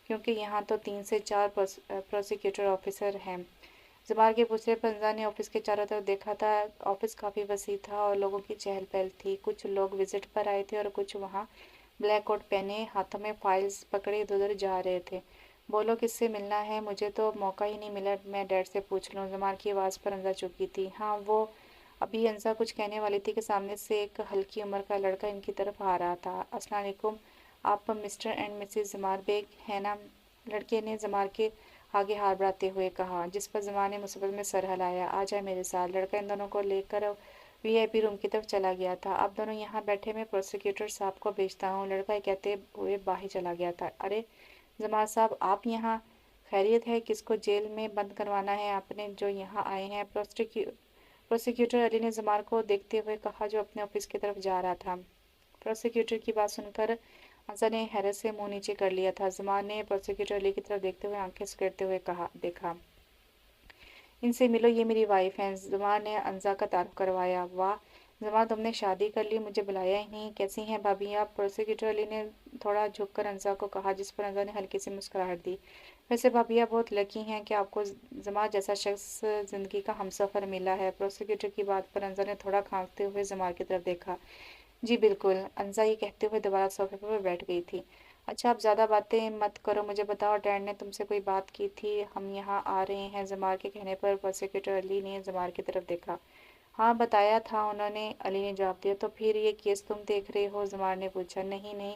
क्योंकि यहाँ तो 3 से 4 प्रोसिक्यूटर ऑफिसर हैं। जमाल के पूछने पर अंजा ने ऑफिस के चारों तरफ देखा था। ऑफिस काफ़ी वसी था और लोगों की चहल पहल थी। कुछ लोग विजिट पर आए थे और कुछ वहाँ ब्लैक कोट पहने, हाथों में फाइल्स पकड़े इधर उधर जा रहे थे। बोलो किससे मिलना है? मुझे तो मौका ही नहीं मिला मैं डैड से पूछ लूँ। जमाल की आवाज़ पर अंजा चुकी थी। हाँ वो। अभी अंजा कुछ कहने वाली थी कि सामने से एक हल्की उम्र का लड़का इनकी तरफ आ रहा था। अस्सलाम वालेकुम, आप Mr and Mrs Jamal Baig हैं ना? लड़के ने जमाल के आगे हाथ बढ़ाते हुए कहा, जिस पर जमाल ने मुसीबत में सर हिलाया। आ जाए मेरे साथ। लड़का इन दोनों को लेकर वीआईपी रूम की तरफ चला गया था। आप दोनों यहाँ बैठे, मैं प्रोसिक्यूटर साहब को भेजता हूँ। लड़का कहते हुए बाहर चला गया था। अरे जमाल साहब, आप यहाँ? खैरियत है? किसको जेल में बंद करवाना है आपने जो यहाँ आए हैं? प्रोसिक्यूटर अली ने जमाल को देखते हुए कहा, जो अपने ऑफिस की तरफ जा रहा था। प्रोसिक्यूटर की बात सुनकर अंसा ने हैरत से मुंह नीचे कर लिया था। जमाल ने प्रोसिक्यूटर अली की तरफ देखते हुए आंखें सुकेड़ते हुए कहा, देखा, इनसे मिलो, ये मेरी वाइफ हैं। जमाल ने अंजा का तारुफ करवाया। वाह जमाल, तुमने शादी कर ली, मुझे बुलाया ही नहीं। कैसी हैं भाभी आप? प्रोसिक्यूटर अली ने थोड़ा झुककर अंजा को कहा, जिस पर अंजा ने हल्की सी मुस्कुराहट दी। वैसे भाभी आप बहुत लकी हैं कि आपको जमाल जैसा शख्स जिंदगी का हमसफर मिला है। प्रोसिक्यूटर की बात पर अंजा ने थोड़ा खांसते हुए जमाल की तरफ देखा। जी बिल्कुल। अंजा ये कहते हुए दोबारा सोफे पर बैठ गई थी। अच्छा आप ज़्यादा बातें मत करो, मुझे बताओ, डैड ने तुमसे कोई बात की थी? हम यहाँ आ रहे हैं। जमाल के कहने पर प्रोसिक्यूटर अली ने जमाल की तरफ देखा। हाँ बताया था उन्होंने, अली ने जवाब दिया। तो फिर ये केस तुम देख रहे हो? जमाल ने पूछा। नहीं नहीं,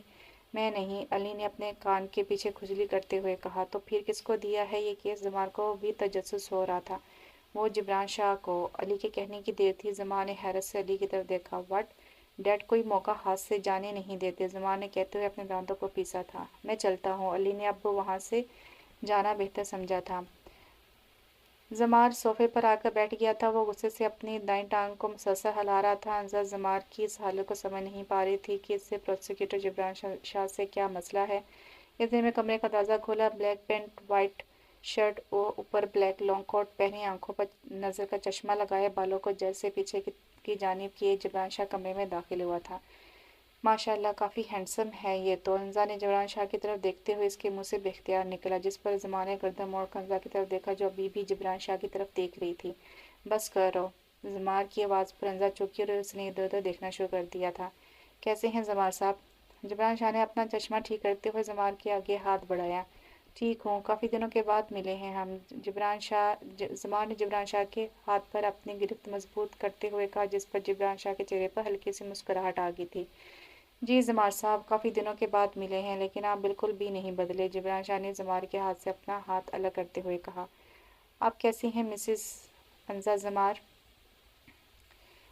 मैं नहीं, अली ने अपने कान के पीछे खुजली करते हुए कहा। तो फिर किसको दिया है ये केस? जमाल को भी तजस्सुस हो रहा था। وہ جبران شاہ کو علی کے کہنے کی دیر تھی۔ زماں نے حیرت سے علی کی طرف دیکھا۔ وٹ ڈیڈ کوئی موقع ہاتھ سے جانے نہیں دیتے، زماں نے کہتے ہوئے اپنے دانتوں کو پیسا تھا۔ میں چلتا ہوں۔ علی نے اب وہاں سے جانا بہتر سمجھا تھا۔ زمار صوفے پر آ کر بیٹھ گیا تھا۔ وہ غصے سے اپنی دائیں ٹانگ کو مسلسل ہلا رہا تھا۔ حنزہ زمار کی اس حالت کو سمجھ نہیں پا رہی تھی کہ اس سے پروسیکیوٹر جبران شاہ سے کیا مسئلہ ہے۔ اتنے میں کمرے کا دروازہ کھلا۔ بلیک پینٹ، وائٹ شرٹ و اوپر بلیک لانگ کوٹ پہنے، آنکھوں پر نظر کا چشمہ لگائے، بالوں کو جڑ سے پیچھے کی جانب کیے جبران شاہ کمرے میں داخل ہوا تھا۔ ماشاء اللہ کافی ہینڈسم ہے یہ تو، حنزہ نے جبران شاہ کی طرف دیکھتے ہوئے اس کے منہ سے بے اختیار نکلا، جس پر زماں نے گردن موڑ کر حنزہ کی طرف دیکھا جو ابھی بھی جبران شاہ کی طرف دیکھ رہی تھی۔ بس کرو، زمار کی آواز پر حنزہ چونکی اور اس نے ادھر ادھر دیکھنا شروع کر دیا تھا۔ کیسے ہیں زمار صاحب؟ جبران شاہ نے اپنا چشمہ ٹھیک کرتے ہوئے زمار کے آگے ہاتھ بڑھایا۔ ٹھیک ہوں، کافی دنوں کے بعد ملے ہیں ہم۔ زمار نے جبران شاہ کے ہاتھ پر اپنی گرفت مضبوط کرتے ہوئے کہا، جس پر جبران شاہ کے چہرے پر ہلکی سی مسکراہٹ آ گئی تھی۔ جی زمار صاحب، کافی دنوں کے بعد ملے ہیں، لیکن آپ بالکل بھی نہیں بدلے، جبران شاہ نے زمار کے ہاتھ سے اپنا ہاتھ الگ کرتے ہوئے کہا۔ آپ کیسی ہیں مسز حنزہ زمار؟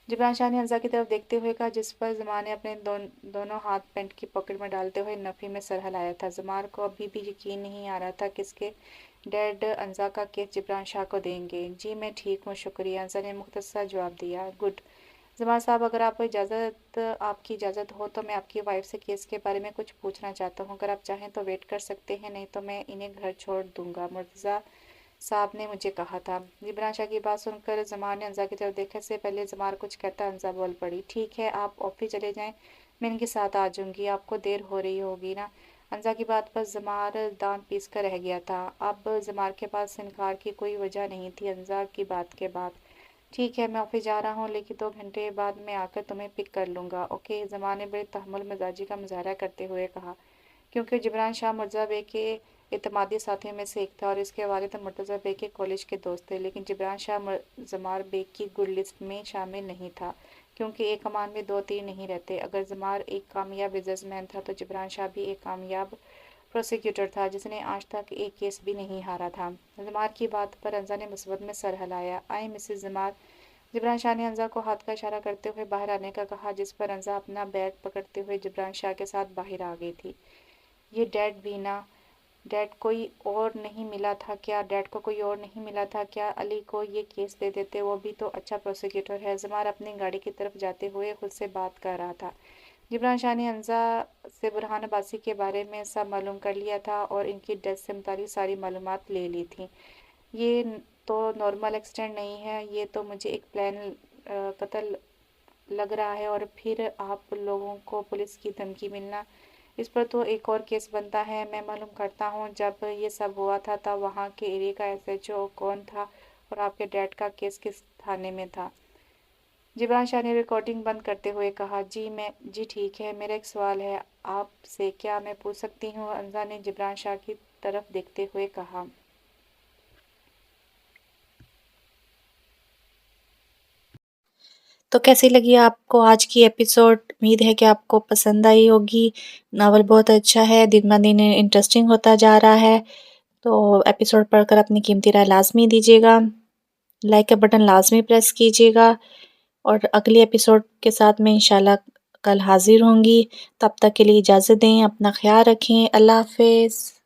جبران شاہ نے حنزہ کی طرف دیکھتے ہوئے کہا، جس پر زمار نے اپنے دونوں ہاتھ پینٹ کی پاکٹ میں ڈالتے ہوئے نفی میں سر ہلایا تھا۔ زمار کو ابھی بھی یقین نہیں آ رہا تھا کہ اس کے ڈیڈ حنزہ کا کیس جبران شاہ کو دیں گے۔ جی میں ٹھیک ہوں، شکریہ، حنزہ نے مختصر جواب دیا۔ گڈ۔ زمار صاحب، اگر آپ کی اجازت ہو تو میں آپ کی وائف سے کیس کے بارے میں کچھ پوچھنا چاہتا ہوں۔ اگر آپ چاہیں تو ویٹ کر سکتے ہیں، نہیں تو میں انہیں گھر چھوڑ دوں گا، مرتضیٰ صاحب نے مجھے کہا تھا۔ جبران شاہ کی بات سن کر زمار نے حنزہ کی طرف دیکھا۔ اس سے پہلے زمار کچھ کہتا حنزہ بول پڑی۔ ٹھیک ہے، آپ آفس چلے جائیں، میں ان کے ساتھ آ جاؤں گی، آپ کو دیر ہو رہی ہوگی نا۔ حنزہ کی بات پر زمار دانت پیس کر رہ گیا تھا۔ اب زمار کے پاس انکار کی کوئی وجہ نہیں تھی حنزہ کی بات کے بعد۔ ٹھیک ہے، میں آفس جا رہا ہوں، لیکن 2 گھنٹے بعد میں آ کر تمہیں پک کر لوں گا، اوکے؟ زمار نے بڑے تحمل مزاجی کا مظاہرہ کرتے ہوئے کہا، کیونکہ جبران شاہ مرتضیٰ بے کے اعتمادی ساتھیوں میں سے ایک تھا اور اس کے والد مرتضیٰ بے کے کالج کے دوست تھے، لیکن جبران شاہ زمار بے کی گڈ لسٹ میں شامل نہیں تھا، کیونکہ ایک کمان میں 2 تیر نہیں رہتے۔ اگر زمار ایک کامیاب بزنس مین تھا تو جبران شاہ بھی ایک کامیاب پروسیکیوٹر تھا جس نے آج تک ایک کیس بھی نہیں ہارا تھا۔ زمار کی بات پر حنزہ نے مثبت میں سر ہلایا۔ آئیں مسز زمار۔ جبران شاہ نے حنزہ کو ہاتھ کا اشارہ کرتے ہوئے باہر آنے کا کہا، جس پر حنزہ اپنا بیگ پکڑتے ہوئے جبران شاہ کے ساتھ باہر آ گئی تھی۔ یہ ڈیڈ بھی نا؟ ڈیڈ کوئی اور نہیں ملا تھا کیا؟ ڈیڈ کو کوئی اور نہیں ملا تھا کیا؟ علی کو یہ کیس دے دیتے، وہ بھی تو اچھا پروسیکیوٹر ہے۔ زمار اپنی گاڑی کی طرف جاتے ہوئے خود سے بات کر رہا تھا۔ جبران شاہ نے حنزہ سے برہان عباسی کے بارے میں سب معلوم کر لیا تھا اور ان کی ڈیتھ سے متعلق ساری معلومات لے لی تھیں۔ یہ تو نارمل ایکسیڈنٹ نہیں ہے، یہ تو مجھے ایک پلان قتل لگ رہا ہے، اور پھر آپ لوگوں کو پولیس کی دھمکی ملنا، اس پر تو ایک اور کیس بنتا ہے۔ میں معلوم کرتا ہوں، جب یہ سب ہوا تھا تب وہاں کے ایریا کا SHO کون تھا اور آپ کے ڈیڈ کا کیس کس تھانے میں تھا؟ جبران شاہ نے ریکارڈنگ بند کرتے ہوئے کہا، جی ٹھیک ہے، میرا ایک سوال ہے آپ سے، کیا میں پوچھ سکتی ہوں؟ حنزہ نے جبران شاہ کی طرف دیکھتے ہوئے کہا۔ تو کیسی لگی آپ کو آج کی ایپیسوڈ؟ امید ہے کہ آپ کو پسند آئی ہوگی۔ ناول بہت اچھا ہے، دن بہ دن انٹرسٹنگ ہوتا جا رہا ہے، تو ایپیسوڈ پڑھ کر اپنی قیمتی رائے لازمی دیجیے گا، لائک کا بٹن لازمی پریس کیجیے گا، اور اگلی ایپیسوڈ کے ساتھ میں انشاءاللہ کل حاضر ہوں گی۔ تب تک کے لیے اجازت دیں، اپنا خیال رکھیں، اللہ حافظ۔